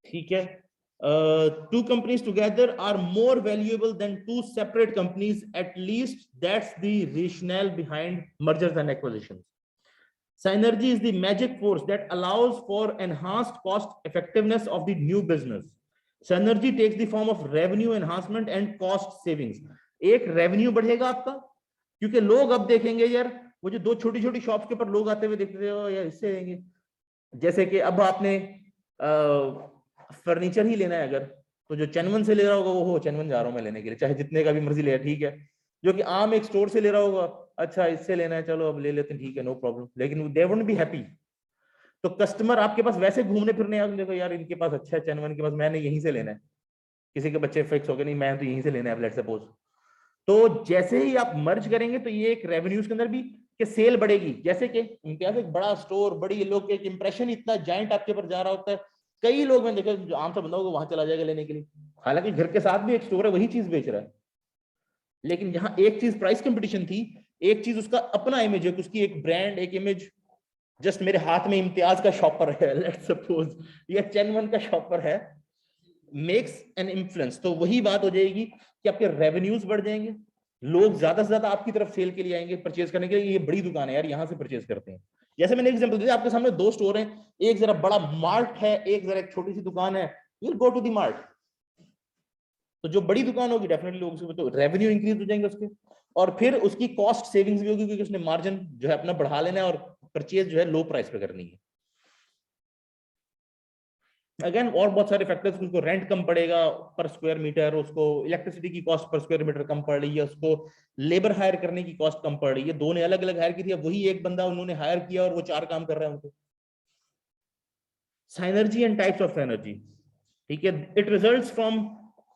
ठीक है। Two companies together are more valuable than two separate companies, at least that's the rationale behind mergers and acquisitions. Synergy is the magic force that allows for enhanced cost effectiveness of the new business. Synergy takes the form of revenue enhancement and cost savings. एक revenue बढ़ेगा आपका क्योंकि लोग अब देखेंगे यार वो जो दो छोटी छोटी शॉप्स के ऊपर लोग आते हुए देखते हो यार इससे देंगे। जैसे कि अब आपने फर्नीचर ही लेना है अगर, तो जो चनवन से ले रहा होगा वो हो चनवन जा रहा हूं मैं लेने के लिए, चाहे जितने का भी मर्जी ले, ठीक है। जो कि आम एक स्टोर से ले रहा होगा, अच्छा इससे लेना है चलो अब ले लेते हैं, ठीक है नो प्रॉब्लम, लेकिन दे वोंट बी हैप्पी। तो कस्टमर आपके पास वैसे घूमने फिरने आगे देखो यार इनके पास अच्छा है चनवन के पास, मैंने यहीं से लेना है। किसी के बच्चे फिक्स हो गए नहीं मैं तो यहीं से लेना है लेट्स सपोज। तो जैसे ही आप मर्ज करेंगे तो ये एक रेवेन्यूज के अंदर भी कि सेल बढ़ेगी, जैसे कि उनके पास एक बड़ा स्टोर, बड़ी लोग एक इंप्रेशन इतना जाइंट आपके ऊपर जा रहा होता है, कई लोग मैंने देखा जो आम सा बंदा होगा वहां चला जाएगा लेने के लिए, हालांकि घर के साथ भी एक स्टोर है वही चीज बेच रहा है। लेकिन जहां एक चीज प्राइस कंपटीशन थी, एक चीज उसका अपना इमेज है, उसकी एक ब्रांड एक इमेज, जस्ट मेरे हाथ में इम्तियाज का शॉपर है लेट्स सपोज या चैनवन का शॉपर है, मेक्स एन इन्फ्लुएंस। तो वही बात हो जाएगी कि आपके रेवेन्यूज बढ़ जाएंगे, लोग ज्यादा से ज्यादा आपकी तरफ सेल के लिए आएंगे, परचेज करने के लिए, ये बड़ी दुकान है यार यहाँ से परचेज करते हैं। जैसे मैंने एग्जांपल दिया आपके सामने दो स्टोर हैं, एक जरा बड़ा मार्ट है, एक जरा एक छोटी सी दुकान है, you go to the mart. तो जो बड़ी दुकान होगी डेफिनेटली लोग उसके तो रेवेन्यू इंक्रीज हो जाएंगे उसके, और फिर उसकी कॉस्ट सेविंग्स भी होगी क्योंकि उसने मार्जिन जो है अपना बढ़ा लेना है और परचेज जो है लो प्राइस पे करनी है। अगेन और बहुत सारे फैक्टर्स, उसको रेंट कम पड़ेगा पर स्क्वायर मीटर, उसको इलेक्ट्रिसिटी की कॉस्ट पर स्क्वायर मीटर कम पड़ रही है, उसको लेबर हायर करने की कॉस्ट कम पड़ रही है। दो ने अलग अलग हायर की थी, अब वही एक बंदा उन्होंने हायर किया और वो चार काम कर रहा है उनको। Synergy and types of synergy, ठीक है, it results from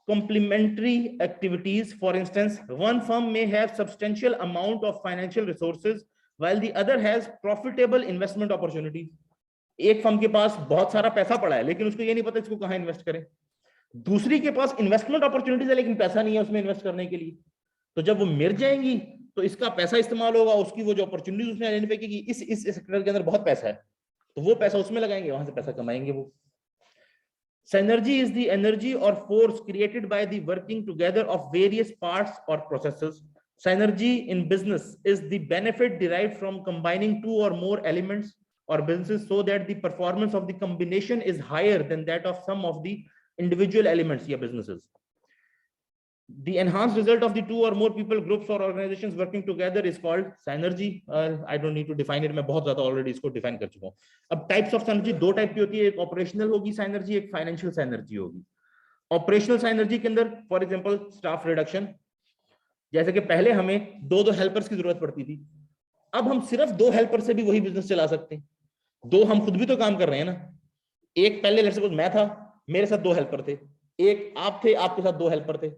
complementary activities. For instance, one firm may have substantial amount of financial resources while the other has profitable investment opportunities. एक फर्म के पास बहुत सारा पैसा पड़ा है लेकिन उसको ये नहीं पता इसको कहां इन्वेस्ट करें, दूसरी के पास इन्वेस्टमेंट अपॉर्चुनिटीज है लेकिन पैसा नहीं है उसमें इन्वेस्ट करने के लिए। तो जब वो मिल जाएंगी तो इसका पैसा इस्तेमाल होगा, उसकी वो जो अपॉर्चुनिटीज उसने आइडेंटिफाई की कि इस सेक्टर के अंदर बहुत पैसा है तो वो पैसा उसमें लगाएंगे, वहां से पैसा कमाएंगे वो। Synergy is the energy or force created by the working together of various parts or processes. Synergy in business is the benefit derived from combining two or more elements or businesses so that the performance of the combination is higher than that of some of the individual elements या businesses. The enhanced result of the two or more people, groups or organizations working together is called synergy. I don't need to define it, मैं बहुत ज्यादा already इसको define कर चुका हूँ। अब types of synergy दो टाइप की होती है, एक operational होगी synergy, एक financial synergy होगी। Operational synergy के अंदर for example staff reduction, जैसे कि पहले हमें दो हेल्पर्स की जरूरत पड़ती थी, अब हम सिर्फ दो हेल्पर से भी वही बिजनेस चला सकते हैं। दो हम खुद भी तो काम कर रहे हैं ना, एक पहले लेट्स सपोज मैं था, मेरे साथ दो हेल्पर थे, एक आप थे, आपके साथ दो हेल्पर थे।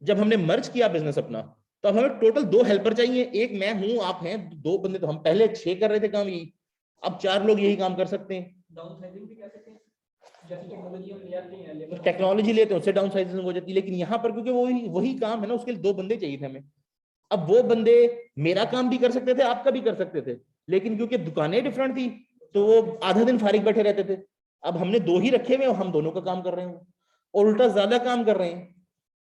जब हमने मर्ज किया बिजनेस अपना तो अब हमें टोटल दो हेल्पर चाहिए, एक मैं हूं आप हैं, दो बंदे, तो हम पहले 6 कर रहे थे काम, यही अब 4 लोग यही काम कर सकते हैं। डाउन साइजिंग भी कह सकते हैं, जैसे टेक्नोलॉजी हम ले आते हैं लेबर टेक्नोलॉजी लेते हैं उससे डाउन साइजिंग हो जाती है, लेकिन यहाँ पर क्योंकि वही वही काम है ना, उसके लिए 2 बंदे चाहिए थे हमें। अब वो बंदे मेरा काम भी कर सकते थे, आपका भी कर सकते थे, लेकिन क्योंकि दुकानें डिफरेंट थी तो वो आधा दिन फारिग बैठे रहते थे। अब हमने 2 ही रखे हुए और हम दोनों का काम कर रहे हैं, और उल्टा ज्यादा काम कर रहे हैं।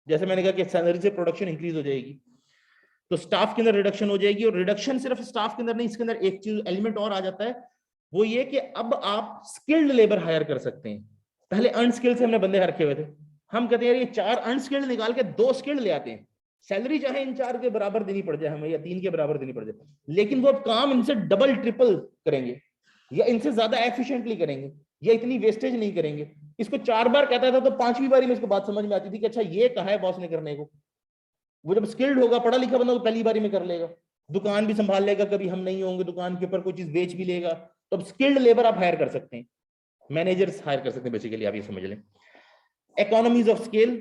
जैसे मैंने कहा कि सैलरी से प्रोडक्शन इंक्रीज हो जाएगी, तो स्टाफ के अंदर रिडक्शन हो जाएगी। और रिडक्शन सिर्फ स्टाफ के अंदर नहीं, इसके अंदर एक चीज एलिमेंट और आ जाता है, वो ये कि अब आप स्किल्ड लेबर हायर कर सकते हैं। पहले अनस्किल्ड से हमने बंदे रखे हुए थे, हम कहते हैं यार ये 4 अनस्किल्ड निकाल के 2 स्किल्ड ले आते हैं, सैलरी चाहे इन 4 के बराबर देनी पड़ जाए हमें, या 3 के बराबर देनी पड़ जाए, लेकिन वो अब काम इनसे डबल ट्रिपल करेंगे, या इनसे ज्यादा एफिशिएंटली करेंगे, या इतनी वेस्टेज नहीं करेंगे। इसको 4 बार कहता था तो 5वीं बारी में इसको बात समझ में आती थी कि अच्छा ये कहा है बॉस ने करने को। वो जब स्किल्ड होगा, पढ़ा लिखा बंदा, वो पहली बारी में कर लेगा, दुकान भी संभाल लेगा, कभी हम नहीं होंगे दुकान के ऊपर कोई चीज बेच भी लेगा। तो अब स्किल्ड लेबर आप हायर कर सकते हैं, मैनेजर्स हायर कर सकते हैं बेसिकली, आप ये समझ लें। Economies of scale,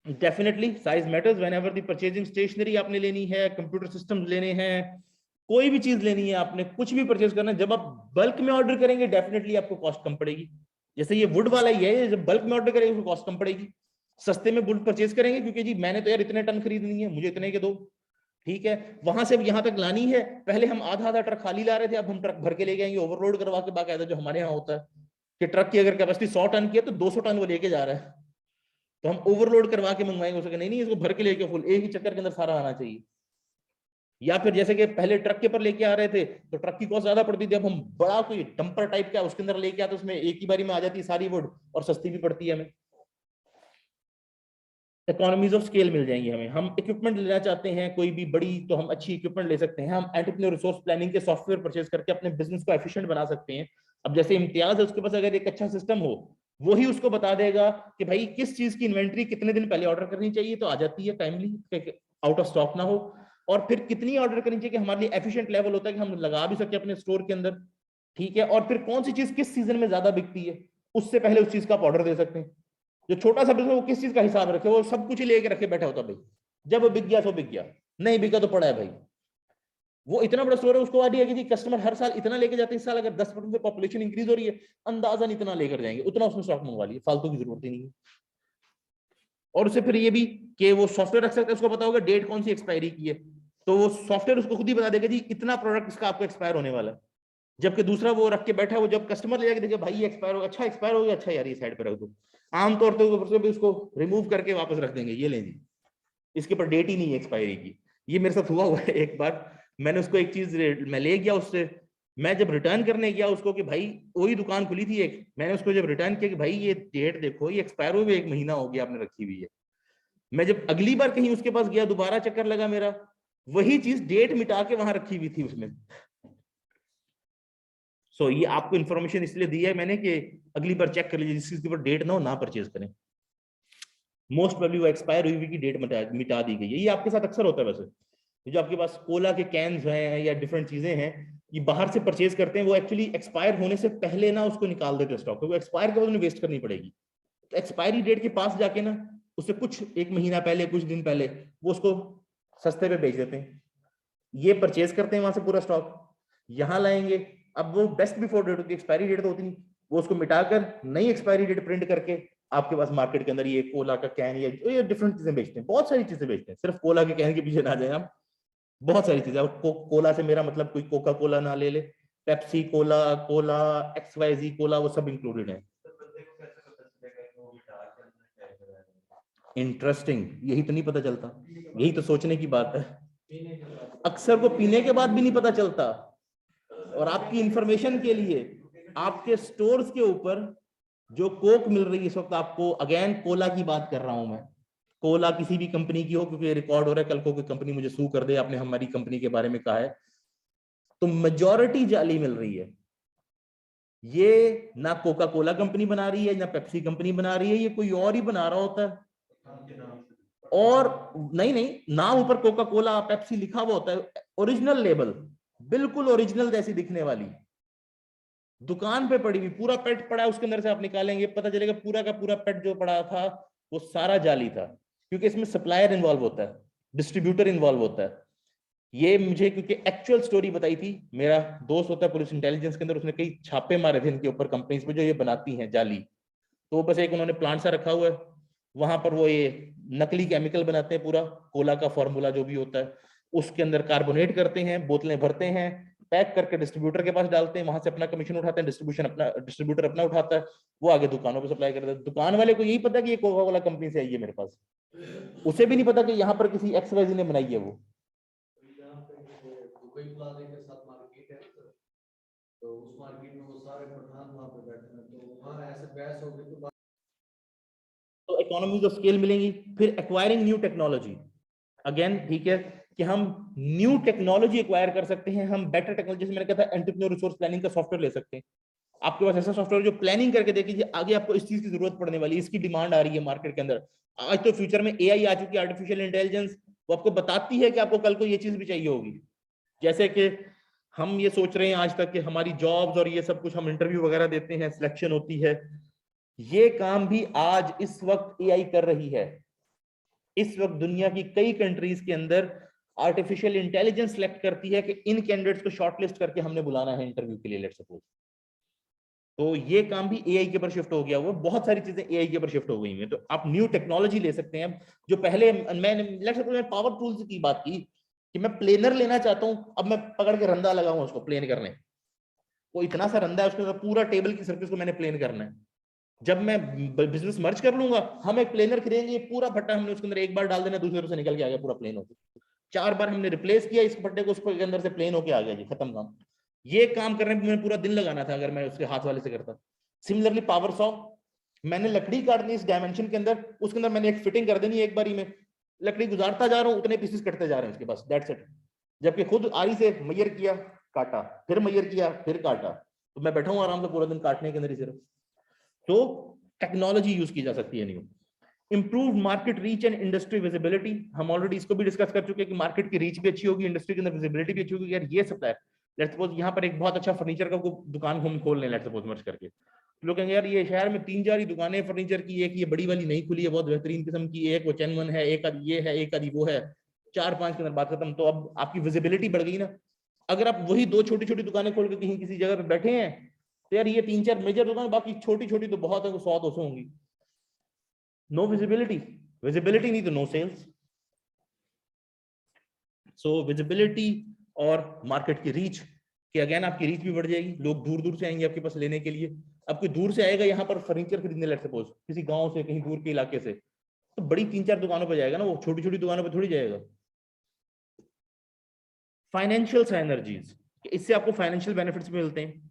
definitely size matters. Whenever the purchasing stationery आपने लेनी है, कंप्यूटर सिस्टम्स लेने हैं, कोई भी चीज लेनी है, आपने कुछ भी परचेज करना है, जब आप बल्क में ऑर्डर करेंगे डेफिनेटली आपको कॉस्ट कम पड़ेगी। जैसे ये वुड वाला ही है, जब बल्क में ऑर्डर करेंगे उसको कॉस्ट कम पड़ेगी। सस्ते में वुड परचेज करेंगे क्योंकि जी मैंने तो यार इतने टन खरीदनी है, मुझे इतने के दो, ठीक है। वहां से यहाँ तक लानी है, पहले हम आधा आधा ट्रक खाली ला रहे थे, अब हम ट्रक भर के ले जाएंगे, ओवरलोड करवा के, बाकायदा जो हमारे यहाँ होता है कि ट्रक की अगर कैपेसिटी 100 टन की है तो 200 टन वो लेके जा रहा है, तो हम ओवरलोड करवा के मंगवाएंगे उसके, नहीं इसको भर के लेके फुल एक ही चक्कर के अंदर सारा आना चाहिए। या फिर जैसे कि पहले ट्रक के पर लेके आ रहे थे तो ट्रक की कॉस्ट ज्यादा पड़ती थी, अब हम बड़ा कोई डंपर टाइप का उसके अंदर लेके आते, उसमें एक ही बारी में आ जाती है सारी वुड और सस्ती भी पड़ती है हमें। इकोनॉमीज ऑफ स्केल मिल जाएंगी हमें। हम इक्विपमेंट लेना चाहते हैं कोई भी बड़ी, तो हम अच्छी इक्विपमेंट ले सकते हैं। हम एंटरप्रेन्योर रिसोर्स प्लानिंग के सॉफ्टवेयर परचेज करके अपने बिजनेस को एफिशिएंट बना सकते हैं। अब जैसे इम्तियाज है, उसके पास अगर एक अच्छा सिस्टम हो, वही उसको बता देगा कि भाई किस चीज की इन्वेंट्री कितने दिन पहले ऑर्डर करनी चाहिए तो आ जाती है टाइमली, आउट ऑफ स्टॉक ना हो, और फिर कितनी ऑर्डर करनी चाहिए कि हमारे लिए एफिशिएंट लेवल होता है कि हम लगा भी सकते हैं अपने स्टोर के अंदर, ठीक है। और फिर कौन सी चीज किस सीजन में ज्यादा बिकती है, उससे पहले उस चीज का आप ऑर्डर दे सकते हैं। जो छोटा सा बिजनेस वो किस चीज का हिसाब रखे, वो सब कुछ ही लेके रखे बैठा होता भाई, जब बिक गया तो बिक गया, नहीं बिका तो पड़ा है भाई। वो इतना बड़ा स्टोर है, उसको आइडिया कि जी कस्टमर हर साल इतना लेके जाते हैं, इस साल अगर 10% से पॉपुलेशन इंक्रीज हो रही है, अंदाजन इतना लेकर जाएंगे, उतना उसमें स्टॉक मंगवा लिए, फालतू की जरूरत ही नहीं है। और उससे फिर ये भी कि वो सॉफ्टवेयर रख सकते हैं, उसको पता होगा डेट कौन सी एक्सपायरी की है, तो वो सॉफ्टवेयर उसको खुद ही बता देगा जी इतना प्रोडक्ट इसका आपको एक्सपायर होने वाला है। जबकि दूसरा वो रख के बैठा है, वो जब कस्टमर ले जाके देखे भाई ये एक्सपायर हो, अच्छा एक्सपायर हो गया, अच्छा यार ये साइड पे रख दो, आमतौर पर उसको रिमूव करके वापस रख देंगे, ये लें जी इसके ऊपर डेट ही नहीं है एक्सपायरी की। ये मेरे साथ हुआ है एक बार, मैंने उसको एक चीज मैं ले गया उससे, मैं जब रिटर्न करने गया उसको कि भाई वही दुकान खुली थी एक, मैंने उसको जब रिटर्न किया कि भाई ये डेट देखो ये एक्सपायर हुए 1 महीना हो गया आपने रखी हुई है। मैं जब अगली बार कहीं उसके पास गया, दोबारा चक्कर लगा मेरा, वही चीज डेट मिटा के वहां रखी हुई थी उसमें। सो ये आपको इन्फॉर्मेशन इसलिए दी है मैंने कि अगली बार चेक कर लीजिए, जिस चीज के ऊपर डेट ना हो ना परचेज करें। मोस्ट प्रोबेबली वो एक्सपायर हुई की डेट मिटा दी गई है। ये आपके साथ अक्सर होता है वैसे, जो आपके पास कोला के कैंस हैं या डिफरेंट चीजें हैं, ये बाहर से परचेज करते हैं, वो एक्चुअली एक्सपायर होने से पहले ना उसको निकाल देते हैं स्टॉक, तो वो एक्सपायर के बाद उन्हें वेस्ट करनी पड़ेगी। तो एक्सपायरी डेट के पास जाके ना उससे कुछ 1 महीना पहले, कुछ दिन पहले वो उसको सस्ते पे बेच देते हैं। ये परचेज करते हैं वहां से पूरा स्टॉक, यहाँ लाएंगे, अब वो बेस्ट बिफोर डेट होती है, एक्सपायरी डेट तो होती नहीं, वो उसको मिटाकर नई एक्सपायरी डेट प्रिंट करके आपके पास मार्केट के अंदर ये कोला का कैन या डिफरेंट चीजें बेचते हैं, बहुत सारी चीजें बेचते हैं, सिर्फ कोला के कैन के पीछे ना जाए आप, बहुत सारी चीजें। कोला से मेरा मतलब कोई कोका कोला ना ले ले, Pepsi Cola, Cola XYZ Cola, वो सब इंक्लूडेड है। इंटरेस्टिंग, यही तो नहीं पता चलता, यही तो सोचने की बात है, अक्सर को पीने के बाद भी नहीं पता चलता। और आपकी इंफॉर्मेशन के लिए, आपके स्टोर्स के ऊपर जो कोक मिल रही है इस वक्त आपको, अगेन कोला की बात कर रहा हूं मैं, कोला किसी भी कंपनी की हो, क्योंकि ये रिकॉर्ड हो रहा है, कल को कोई कंपनी मुझे सू कर दे आपने हमारी कंपनी के बारे में कहा है, तो मेजॉरिटी जाली मिल रही है। ये ना कोका कोला कंपनी बना रही है, ना पेप्सी कंपनी बना रही है, ये कोई और ही बना रहा होता है। और नहीं नाम ऊपर कोका कोला पेप्सी लिखा हुआ होता है, ओरिजिनल लेबल, बिल्कुल ओरिजिनल जैसी दिखने वाली, दुकान पे पड़ी हुई, पूरा पेट पड़ा है उसके अंदर से आप निकालेंगे पता चलेगा पूरा का पूरा पेट जो पड़ा था वो सारा जाली था, क्योंकि इसमें सप्लायर इन्वॉल्व होता है, डिस्ट्रीब्यूटर इन्वॉल्व होता है। ये मुझे क्योंकि एक्चुअल स्टोरी बताई थी, मेरा दोस्त होता है पुलिस इंटेलिजेंस के अंदर, उसने कई छापे मारे थे इनके ऊपर कंपनीज पे जो ये बनाती हैं जाली। तो बस एक उन्होंने प्लांट सा रखा हुआ है, वहां पर वो ये नकली केमिकल बनाते हैं, पूरा कोला का फॉर्मूला जो भी होता है उसके अंदर कार्बोनेट करते हैं, बोतलें भरते हैं, पैक करके डिस्ट्रीब्यूटर के पास डालते हैं, वहां से अपना कमीशन उठाते हैं, डिस्ट्रीब्यूटर अपना उठाता है, वो आगे दुकानों पे सप्लाई करता है। दुकान वाले को यही पता है कि ये कोका कोला कंपनी से आई है मेरे पास, उसे भी नहीं पता कि यहाँ पर किसी एक्सवाईजी ने बनाई है वो। यहाँ पे दुबई प्लाजा के साथ मार्केट है तो उस मार्केट में वो सारे पठान वहाँ पे बैठे हैं, तो वहाँ ऐसे बहस हो गई तो इकोनॉमीज ऑफ स्केल मिलेंगी। फिर एक्वायरिंग न्यू टेक्नोलॉजी, अगेन ठीक है कि हम न्यू टेक्नोलॉजी एक्वायर कर सकते हैं, हम बेटर टेक्नोलॉजी, जैसे मैंने कहा था एंटरप्रेन्योर रिसोर्स प्लानिंग का सॉफ्टवेयर ले सकते हैं। आपके पास ऐसा सॉफ्टवेयर जो प्लानिंग करके देखिए आगे आपको इस चीज की जरूरत पड़ने वाली है, इसकी डिमांड आ रही है मार्केट के अंदर। आज तो फ्यूचर में एआई आ चुकी है, आर्टिफिशियल इंटेलिजेंस, वो आपको बताती है कि आपको कल को ये चीज भी चाहिए होगी। जैसे कि हम ये सोच रहे हैं आज तक कि हमारी जॉब्स और ये सब कुछ हम इंटरव्यू वगैरह देते हैं, सिलेक्शन होती है, ये काम भी आज इस वक्त एआई कर रही है। इस वक्त दुनिया की कई कंट्रीज के अंदर आर्टिफिशियल इंटेलिजेंस सिलेक्ट करती है कि इन कैंडिडेट्स को शॉर्टलिस्ट करके हमने बुलाना है इंटरव्यू के लिए, लेट्स सपोज। तो ये काम भी एआई के ऊपर शिफ्ट हो गया, वो बहुत सारी चीजें एआई के ऊपर शिफ्ट हो गई हैं। तो आप न्यू टेक्नोलॉजी ले सकते हैं, जो पहले मैं पावर टूल्स की बात की कि मैं प्लेनर लेना चाहता हूं, अब मैं पकड़ के रंदा लगाऊं उसको प्लेन करने, वो इतना सा रंदा है उसके अंदर पूरा टेबल की सर्फेस को मैंने प्लेन करना है। जब मैं बिजनेस मर्ज कर लूंगा, हम एक प्लेनर खरीदेंगे, पूरा भट्टा हमने उसके अंदर एक बार डाल देना, दूसरे से निकल के आ गया पूरा प्लेन होकर। 4 बार हमने रिप्लेस किया इस भट्टे को, उसके अंदर से प्लेन होके आ गया जी, खत्म काम। ये काम करने में मुझे पूरा दिन लगाना था अगर मैं उसके हाथ वाले से करता। सिमिलरली पावर सॉ, मैंने लकड़ी काटनी इस डायमेंशन के अंदर, उसके अंदर मैंने एक फिटिंग कर देनी है, एक बारी में लकड़ी गुजारता जा रहा हूँ, उतने पीसेस कटते जा रहे हैं उसके पास, दैट्स इट। जबकि खुद आरी से मैयर किया, काटा, फिर मैयर किया, फिर काटा, तो मैं बैठा हूँ आराम से पूरा दिन काटने के अंदर ही सिर्फ। तो टेक्नोलॉजी यूज की जा सकती है new. Improve market reach and industry visibility, हम ऑलरेडी इसको भी डिस्कस कर चुके हैं कि मार्केट की रीच भी अच्छी होगी, इंडस्ट्री के अंदर विजिबिलिटी भी अच्छी होगी। यार ये सप्लायर, लेट्स सपोज यहाँ पर एक बहुत अच्छा फर्नीचर का दुकान हम खोल लें, लेट्स सपोज मर्ज करके, लोग कहेंगे यार ये शहर में 3-4 ही दुकानें फर्नीचर की, एक ये बड़ी वाली नहीं खुली है बहुत बेहतरीन किस्म की, एक वो चैनवन है, एक आदि ये है, एक आदि वो है, 4-5 के अंदर बात खत्म। तो अब आपकी विजिबिलिटी बढ़ गई ना। अगर आप वही 2 छोटी-छोटी दुकानें खोल के कहीं किसी जगह पे बैठे हैं, तो यार ये 3-4 मेजर दुकान, बाकी छोटी-छोटी तो बहुत है, 100-200 होंगी। नो विजिबिलिटी, विजिबिलिटी नहीं तो नो सेल्स। सो विजिबिलिटी और मार्केट की रीच, कि अगेन आपकी रीच भी बढ़ जाएगी, लोग दूर दूर से आएंगे आपके पास लेने के लिए। अब कोई दूर से आएगा यहाँ पर फर्नीचर खरीदने, लेट्स सपोज किसी गांव से, कहीं दूर के इलाके से, तो बड़ी 3-4 दुकानों पर जाएगा ना, वो छोटी छोटी दुकानों पर थोड़ी जाएगा। फाइनेंशियल साइनर्जीज, इससे आपको फाइनेंशियल बेनिफिट्स मिलते हैं।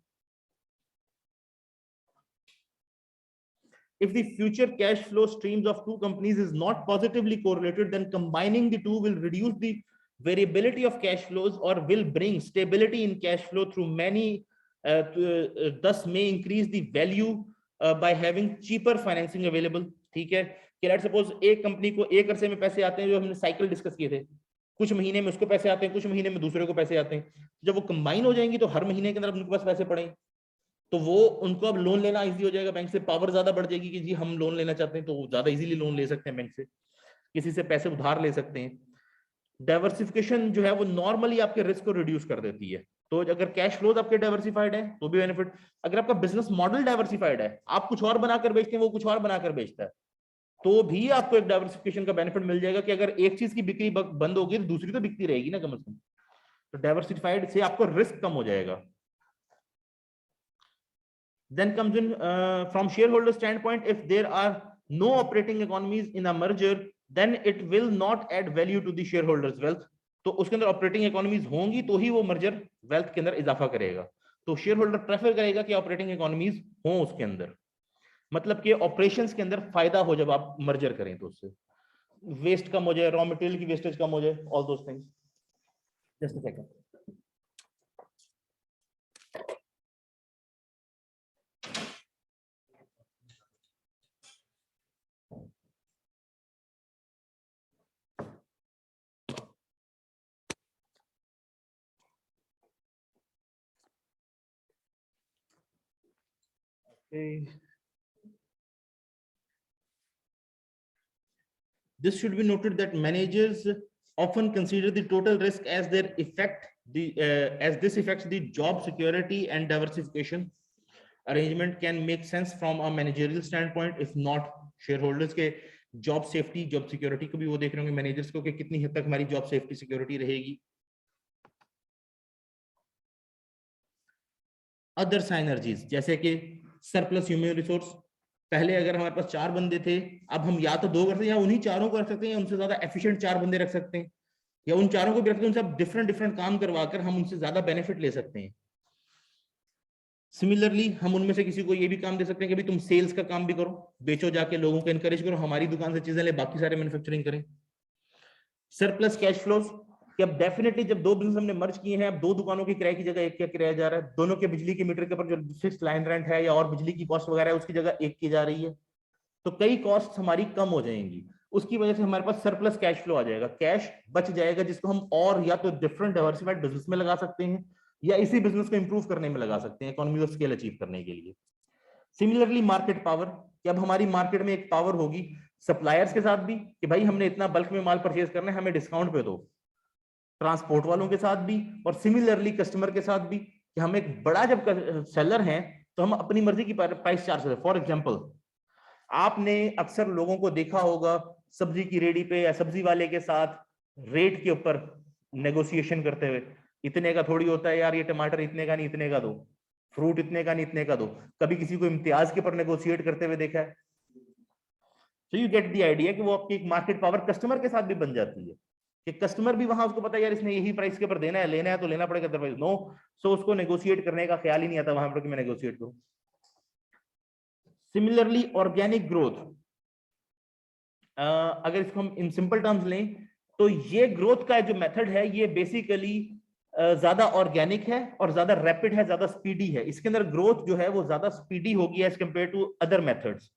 If the future cash flow streams of two companies is not positively correlated, then combining the two will reduce the variability of cash flows or will bring stability in cash flow through many, thus may increase the value by having cheaper financing available. ठीक है कि let's suppose एक company को एक अरसे में पैसे आते हैं, जो हमने साइकिल डिस्कस किए थे, कुछ महीने में उसको पैसे आते हैं, कुछ महीने में दूसरे को पैसे आते हैं। जब वो कंबाइन हो जाएंगी तो हर महीने के अंदर उनके पास पैसे पड़े, तो वो उनको अब लोन लेना इजी हो जाएगा बैंक से, पावर ज्यादा बढ़ जाएगी कि जी हम लोन लेना चाहते हैं, तो ज्यादा इजीली लोन ले सकते हैं बैंक से, किसी से पैसे उधार ले सकते हैं। डाइवर्सिफिकेशन जो है वो नॉर्मली आपके रिस्क को रिड्यूस कर देती है। तो अगर कैश फ्लोज आपके डाइवर्सिफाइड है तो भी बेनिफिट, अगर आपका बिजनेस मॉडल डाइवर्सिफाइड है, आप कुछ और बनाकर बेचते हैं, वो कुछ और बनाकर बेचता है, तो भी आपको एक डाइवर्सिफिकेशन का बेनिफिट मिल जाएगा कि अगर एक चीज की बिक्री बंद होगी तो दूसरी तो बिकती रहेगी ना कम से कम। तो डाइवर्सिफाइड से आपको रिस्क कम हो जाएगा। Then comes in from shareholder standpoint, if there are no operating economies in a merger, then it will not add value to the shareholders wealth. तो उसके अंदर ऑपरेटिंग इकोनॉमीज होंगी तो ही वो मर्जर वेल्थ के अंदर इजाफा करेगा। तो शेयर होल्डर प्रेफर करेगा कि ऑपरेटिंग इकोनॉमीज हो उसके अंदर, मतलब कि ऑपरेशंस के अंदर फायदा हो जब आप मर्जर करें, तो उससे वेस्ट कम हो जाए, रॉ मटेरियल की वेस्टेज कम हो जाए, all those things. Just a second. This should be noted that managers often consider the total risk as their effect as this affects the job security and diversification. Arrangement can make sense from a managerial standpoint if not shareholders के job safety job security को भी वो देख रहे होंगे managers को कि कितनी हद तक हमारी job safety security रहेगी. Other synergies जैसे कि surplus human resource, पहले अगर हमारे पास 4 बंदे थे, अब हम या तो 2 कर सकते हैं या उन्हीं 4 को रख सकते हैं, उनसे ज्यादा efficient 4 बंदे रख सकते हैं, या उन 4 को भी रखते हैं, उनसे डिफरेंट काम करवाकर हम उनसे ज्यादा बेनिफिट ले सकते हैं. सिमिलरली हम उनमें से किसी को ये भी काम दे सकते हैं कि भाई तुम सेल्स का काम भी करो, बेचो जाके, लोगों को एनकरेज करो, हमारी दुकान से चीजें ले, बाकी सारे मैन्युफैक्चरिंग करें. सरप्लस कैश फ्लोज कि अब डेफिनेटली जब 2 बिजनेस हमने मर्ज किए हैं, अब 2 दुकानों की किराए की जगह एक क्या किराया जा रहा है, दोनों के बिजली के मीटर के ऊपर जो फिक्स्ड लाइन रेंट है या और बिजली की कॉस्ट वगैरह है उसकी जगह एक की जा रही है, तो कई कॉस्ट हमारी कम हो जाएंगी. उसकी वजह से हमारे पास सरप्लस कैश फ्लो आ जाएगा, कैश बच जाएगा जिसको हम और या तो डिफरेंट डाइवर्सिफाइड बिजनेस में लगा सकते हैं या इसी बिजनेस को इंप्रूव करने में लगा सकते हैं इकोनॉमी ऑफ स्केल अचीव करने के लिए. सिमिलरली मार्केट पावर कि अब हमारी मार्केट में एक पावर होगी सप्लायर्स के साथ भी कि भाई हमने इतना बल्क में माल परचेज करना है, हमें डिस्काउंट पे दो, ट्रांसपोर्ट वालों के साथ भी, और सिमिलरली कस्टमर के साथ भी कि हम एक बड़ा जब सेलर हैं तो हम अपनी मर्जी की प्राइस चार्ज करते हैं. फॉर एग्जांपल आपने अक्सर लोगों को देखा होगा सब्जी की रेडी पे या सब्जी वाले के साथ रेट के ऊपर नेगोशिएशन करते हुए, इतने का थोड़ी होता है यार, ये टमाटर इतने का नहीं इतने का दो, फ्रूट इतने का नहीं इतने का दो. कभी किसी को इम्तियाज के ऊपर नेगोशिएट करते हुए देखा है? So you get the idea कि वो आपकी एक मार्केट पावर कस्टमर के साथ भी बन जाती है कि कस्टमर भी वहां उसको पता है यार इसने यही प्राइस के ऊपर देना है, लेना है तो लेना पड़ेगा, अदरवाइज नो. सो उसको नेगोशिएट करने का ख्याल ही नहीं आता वहां पर कि मैं नेगोशिएट करूं. सिमिलरली ऑर्गेनिक ग्रोथ, अगर इसको हम इन सिंपल टर्म्स लें तो ये ग्रोथ का जो मेथड है ये बेसिकली ज्यादा ऑर्गेनिक है और ज्यादा रैपिड है, ज्यादा स्पीडी है. इसके अंदर ग्रोथ जो है वो ज्यादा स्पीडी होगी as compare to other methods.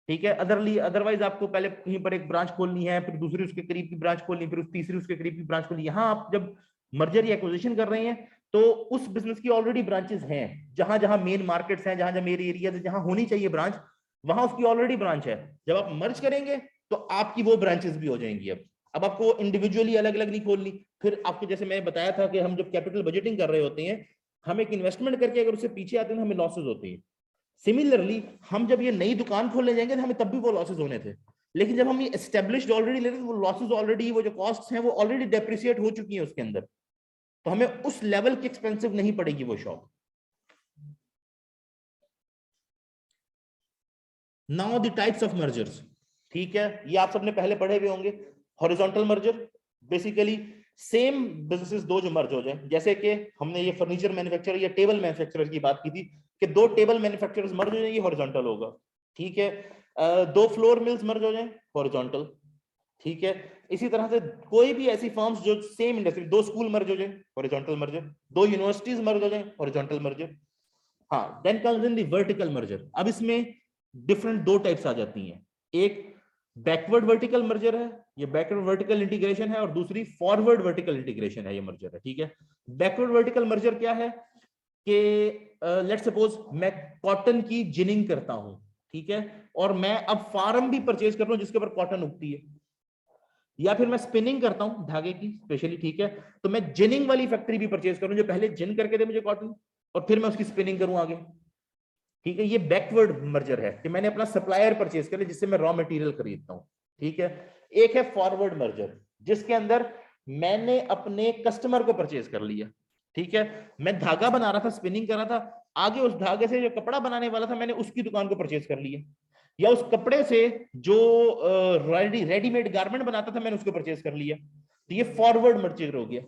ठीक है, अदरवाइज आपको पहले कहीं पर एक ब्रांच खोलनी है, फिर दूसरी उसके करीब की ब्रांच खोलनी, फिर तीसरी उसके करीब की ब्रांच खोलनी. यहाँ आप जब मर्जर या एक्विजिशन कर रहे हैं तो उस बिजनेस की ऑलरेडी ब्रांचेस हैं, जहां जहां मेन मार्केट्स हैं, जहां जहां मेन एरिया जहां होनी चाहिए ब्रांच, वहां उसकी ऑलरेडी ब्रांच है. जब आप मर्ज करेंगे तो आपकी वो ब्रांचेस भी हो जाएंगी. अब आपको इंडिविजुअली अलग अलग नहीं खोलनी. फिर आपको जैसे मैंने बताया था कि हम जब कैपिटल बजटिंग कर रहे होते हैं, हम एक इन्वेस्टमेंट करके अगर उससे पीछे आते हैं तो हमें लॉसेस होती हैं. सिमिलरली हम जब ये नई दुकान खोलने जाएंगे तो हमें तब भी वो लॉसेस होने थे, लेकिन जब हम ये एस्टेब्लिश्ड ऑलरेडी ले रहे हैं तो वो लॉसेस ऑलरेडी, वो जो कॉस्ट्स हैं वो ऑलरेडी डेप्रिसिएट हो चुकी हैं उसके अंदर, तो हमें उस लेवल की एक्सपेंसिव नहीं पड़ेगी वो shop. Now the types of mergers. ठीक है, ये आप सबने पहले पढ़े हुए होंगे. Horizontal merger, basically same businesses दो जो मर्ज हो जाए, जैसे कि हमने ये फर्नीचर मैन्युफैक्चरर या टेबल मैन्युफैक्चरर की बात की थी कि 2 टेबल मैन्युफैक्चरर्स मर्ज हो जाए, ये हॉरिजॉन्टल होगा. ठीक है, 2 फ्लोर मिल्स मर्ज हो जाए, हॉरिजॉन्टल. ठीक है, इसी तरह से कोई भी ऐसी फर्म्स जो सेम इंडस्ट्री, 2 स्कूल मर्ज हो जाए, हॉरिजॉन्टल मर्जर. 2 यूनिवर्सिटीज मर्ज हो जाए, हॉरिजॉन्टल मर्जर. हाँ, then comes in the vertical merger. अब इसमें डिफरेंट 2 टाइप्स आ जाती हैं. एक बैकवर्ड वर्टिकल मर्जर है, ये बैकवर्ड वर्टिकल इंटीग्रेशन है, और दूसरी फॉरवर्ड वर्टिकल इंटीग्रेशन है, ये मर्जर है. ठीक है, बैकवर्ड वर्टिकल मर्जर क्या है कि लेट्स सपोज मैं कॉटन की जिनिंग करता हूं, ठीक है, और मैं अब फार्म भी परचेज कर रहा हूं जिसके ऊपर कॉटन उगती है, या फिर मैं स्पिनिंग करता हूं धागे की स्पेशली. ठीक है, तो मैं जिनिंग वाली फैक्ट्री भी परचेज करूं जो पहले जिन करके दे मुझे कॉटन, और फिर मैं उसकी स्पिनिंग करूं आगे. ठीक है, ये बैकवर्ड मर्जर है कि मैंने अपना सप्लायर परचेज कर लिया जिससे मैं रॉ मटेरियल खरीदता हूं. ठीक है, एक है फॉरवर्ड मर्जर जिसके अंदर मैंने अपने कस्टमर को परचेज कर लिया. ठीक है, मैं धागा बना रहा था, स्पिनिंग कर रहा था, आगे उस धागे से जो कपड़ा बनाने वाला था मैंने उसकी दुकान को परचेज कर लिया, या उस कपड़े से जो रेडीमेड गारमेंट बनाता था मैंने उसको परचेज कर लिया. तो ये फॉरवर्ड मर्जर हो गया.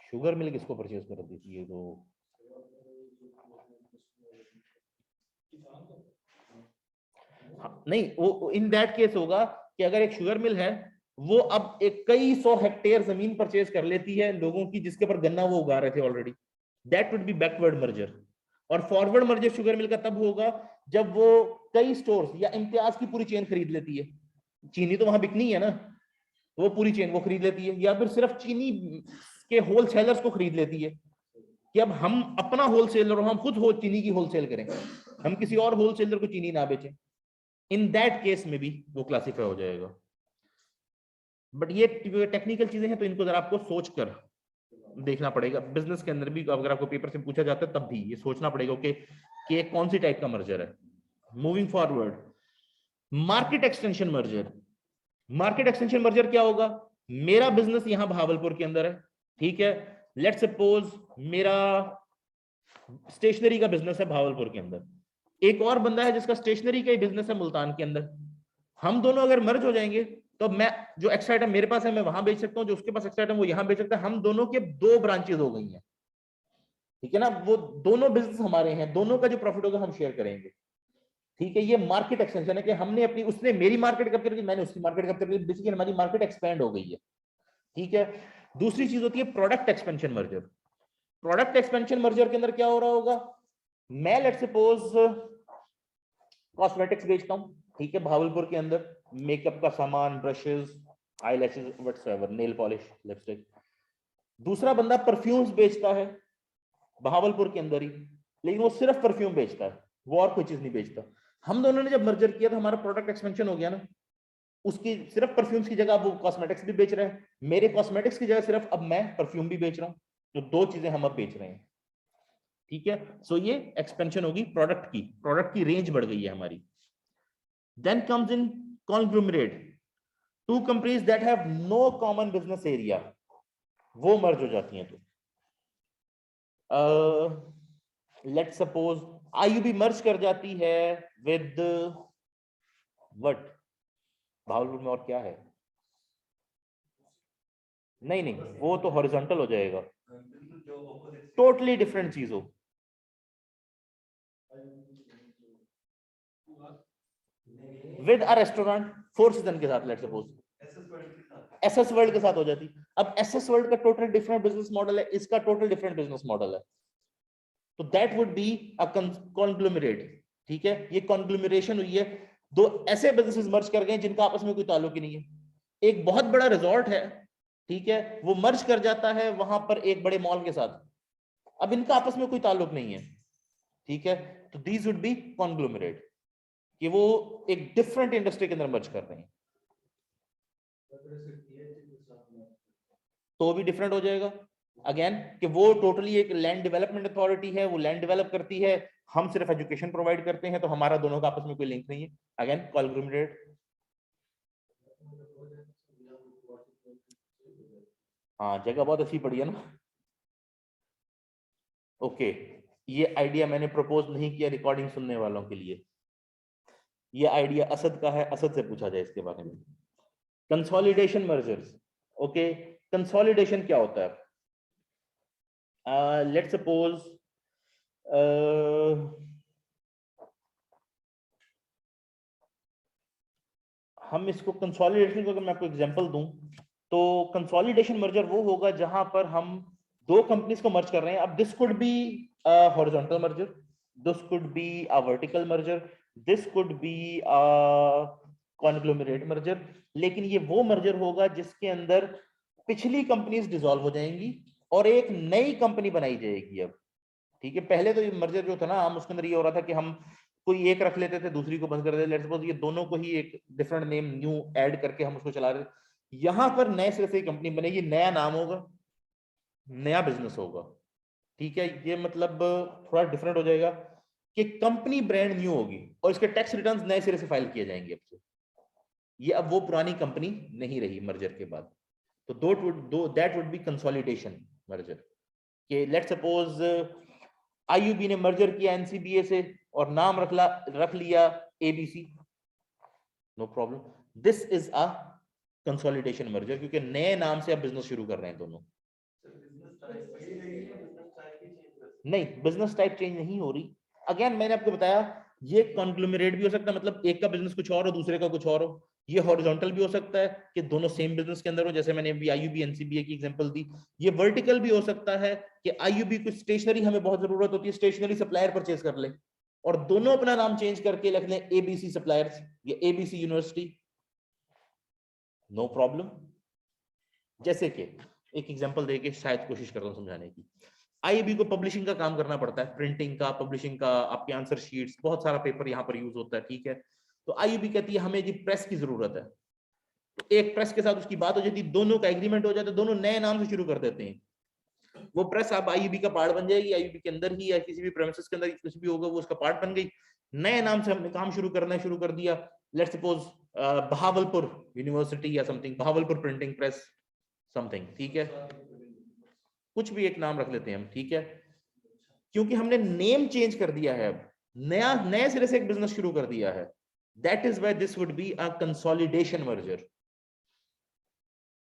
शुगर मिल किसको परचेज कर दी थी? ये तो नहीं, वो इन दैट केस होगा कि अगर एक शुगर मिल है वो अब एक कई 100 हेक्टेयर जमीन परचेज कर लेती है लोगों की जिसके ऊपर गन्ना वो उगा रहे थे already, that would B backward merger. और फॉरवर्ड मर्जर शुगर मिल का तब होगा जब वो कई स्टोर्स या इम्तियाज की पूरी चेन खरीद लेती है. चीनी तो वहां बिकनी है ना, वो पूरी चेन वो खरीद लेती है, या फिर सिर्फ चीनी के होलसेलर्स को खरीद लेती है कि अब हम अपना होलसेलर, हम खुद चीनी की होलसेल करें, हम किसी और होलसेलर को चीनी ना बेचें. इन दैट केस में भी वो क्लासिफाई हो जाएगा. बट ये टेक्निकल चीजें हैं तो इनको जरा आपको सोच कर देखना पड़ेगा। बिजनेस के अंदर भी अगर आपको पेपर से पूछा जाता है तब भी ये सोचना पड़ेगा कि ये कौन सी टाइप का मर्जर है। Moving forward, market extension merger. Market extension merger क्या होगा? मेरा बिजनेस यहां भावलपुर के अंदर है, ठीक है। लेट्स सपोज मेरा स्टेशनरी का बिजनेस है भावलपुर के अंदर, एक और बंदा है जिसका स्टेशनरी का ही बिजनेस है मुल्तान के अंदर। हम दोनों अगर मर्ज हो जाएंगे तो मैं जो एक्स्ट्रा आइटम मेरे पास है मैं वहां बेच सकता हूं, जो उसके पास एक्स्ट्रा आइटम वो यहां बेच सकता है। हम दोनों के 2 ब्रांचेस हो गई हैं, ठीक है ना। वो दोनों बिजनेस हमारे हैं, दोनों का जो प्रॉफिट होगा हम शेयर करेंगे, ठीक है। ये मार्केट एक्सटेंशन है कि हमने अपनी, उसने मेरी मार्केट कैप्चर की, मैंने उसकी मार्केट कैप्चर की, बेसिकली हमारी मार्केट एक्सपेंड हो गई है, ठीक है। दूसरी चीज होती है product expansion merger. Product expansion merger के अंदर क्या हो रहा होगा? मैं लेट्स सपोज कॉस्मेटिक्स बेचता हूं, ठीक है, भावलपुर के अंदर, मेकअप का सामान, brushes, eyelashes, whatsoever, nail polish, lipstick. दूसरा बंदा परफ्यूम्स बेचता है भावलपुर के अंदर ही, लेकिन वो सिर्फ परफ्यूम बेचता है, वो और कोई चीज नहीं बेचता। हम दोनों ने जब मर्जर किया तो हमारा प्रोडक्ट एक्सपेंशन हो गया ना। उसकी सिर्फ परफ्यूम्स की जगह वो कॉस्मेटिक्स भी बेच रहे हैं, मेरे कॉस्मेटिक्स की जगह सिर्फ अब मैं परफ्यूम भी बेच रहा हूं, तो 2 चीजें हम अब बेच रहे हैं, ठीक है। सो ये एक्सपेंशन होगी प्रोडक्ट की रेंज बढ़ गई है हमारी। Then comes in conglomerate, 2 companies that have no common business area, वो मर्ज हो जाती हैं। तो लेट्स सपोज आईयूबी मर्ज कर जाती है विद व्हाट, भावलपुर में और क्या है? नहीं नहीं, वो तो हॉरिजॉन्टल हो जाएगा, टोटली डिफरेंट चीज हो। विद अ रेस्टोरेंट 4 सीजन के साथ, लेट्स सपोज एसएस वर्ल्ड के साथ हो जाती। अब एसएस वर्ल्ड का टोटल डिफरेंट बिजनेस मॉडल है, इसका टोटल डिफरेंट बिजनेस मॉडल है, तो that would be a conglomerate, ठीक है। ये कॉन्ग्लोमरेशन हुई है, 2 ऐसे बिजनेसेस मर्ज कर गए जिनका आपस में कोई ताल्लुक ही नहीं है। एक बहुत बड़ा रिजॉर्ट है, ठीक है, वो मर्ज कर जाता है वहां पर एक बड़े मॉल के साथ, अब इनका आपस में कोई ताल्लुक नहीं है, ठीक है। तो दीज वुड बी कॉन्ग्लोमरेट, कि वो एक डिफरेंट इंडस्ट्री के अंदर मर्ज कर रहे हैं, तो भी डिफरेंट हो जाएगा। अगेन कि वो टोटली एक लैंड डेवलपमेंट अथॉरिटी है, वो लैंड डेवलप करती है, हम सिर्फ एजुकेशन प्रोवाइड करते हैं, तो हमारा दोनों का आपस में कोई लिंक नहीं है। Again conglomerate. हाँ, जगह बहुत अच्छी पड़ी है ना। ओके, ये आइडिया मैंने प्रपोज नहीं किया रिकॉर्डिंग सुनने वालों के लिए, ये आइडिया असद का है, असद से पूछा जाए इसके बारे में। कंसोलिडेशन मर्जर्स, ओके, कंसोलिडेशन क्या होता है? लेट्स सपोज हम इसको कंसोलिडेशन को अगर मैं आपको एग्जांपल दूं, तो कंसोलिडेशन मर्जर वो होगा जहां पर हम 2 कंपनीज को मर्ज कर रहे हैं। अब this could be a horizontal merger, this could be a vertical merger, this could be a conglomerate merger, लेकिन ये वो मर्जर होगा जिसके अंदर पिछली कंपनीज डिसॉल्व हो जाएंगी और एक नई कंपनी बनाई जाएगी। अब ठीक है, पहले तो ये मर्जर जो था ना, हम उसके अंदर ये हो रहा था कि हम कोई एक रख लेते थे, दूसरी को बंद कर देते, लेट्स सपोज ये दोनों को ही एक डिफरेंट नेम न्यू ऐड करके हम उसको चला रहे। यहां पर नए सिरे से कंपनी बनेगी, नया नाम होगा, नया बिजनेस होगा, ठीक है। ये मतलब थोड़ा डिफरेंट हो जाएगा कि कंपनी ब्रांड न्यू होगी और इसके टैक्स रिटर्न्स नए सिरे से फाइल किए जाएंगे। अब से ये अब वो पुरानी कंपनी नहीं रही मर्जर के बाद, तो that would be consolidation merger. कि लेट्स सपोज आईयूबी ने मर्जर किया एनसीबीए से और नाम रख लिया ABC, no problem, this is a consolidation merger, क्योंकि नए नाम से अब बिजनेस शुरू कर रहे हैं दोनों। नहीं, बिजनेस टाइप चेंज नहीं हो रही। अगेन मैंने आपको बताया ये कॉन्ग्लोमरेट भी हो सकता है, मतलब एक का बिजनेस कुछ और हो दूसरे का कुछ और हो। ये हॉरिजॉन्टल भी हो सकता है कि दोनों सेम बिजनेस के अंदर हो, जैसे मैंने अभी आईयूबी एनसीबीए की एग्जांपल दी। ये वर्टिकल भी हो सकता है कि आईयूबी को स्टेशनरी हमें बहुत जरूरत होती है, स्टेशनरी सप्लायर परचेज कर ले और दोनों अपना नाम चेंज करके लिख लें एबीसी सप्लायर्स या एबीसी यूनिवर्सिटी, नो प्रॉब्लम। जैसे कि एक एग्जांपल देके शायद कोशिश करता हूं समझाने की। आईबी को पब्लिशिंग का काम करना पड़ता है, प्रिंटिंग का, पब्लिशिंग का, आपके आंसर शीट्स, बहुत सारा पेपर यहाँ पर यूज होता है, ठीक है। तो आईबी कहती है हमें जी प्रेस की जरूरत है, तो एक प्रेस के साथ उसकी बात हो जाती, दोनों का एग्रीमेंट हो जाता है, दोनों नए नाम से शुरू कर देते हैं। वो प्रेस अब आईयूबी का पार्ट बन जाएगी, आईयूबी के अंदर ही या किसी भी प्रेमिसेस के अंदर कुछ भी होगा वो उसका पार्ट बन गई। नए नाम से हमने काम शुरू कर दिया। लेट्स सपोज बहावलपुर यूनिवर्सिटी या something, Bahawalpur printing press something, ठीक है, कुछ भी एक नाम रख लेते हैं हम, ठीक है, क्योंकि हमने नेम चेंज कर दिया है, अब नए सिरे से एक बिजनेस शुरू कर दिया है। That is why this would be a consolidation merger.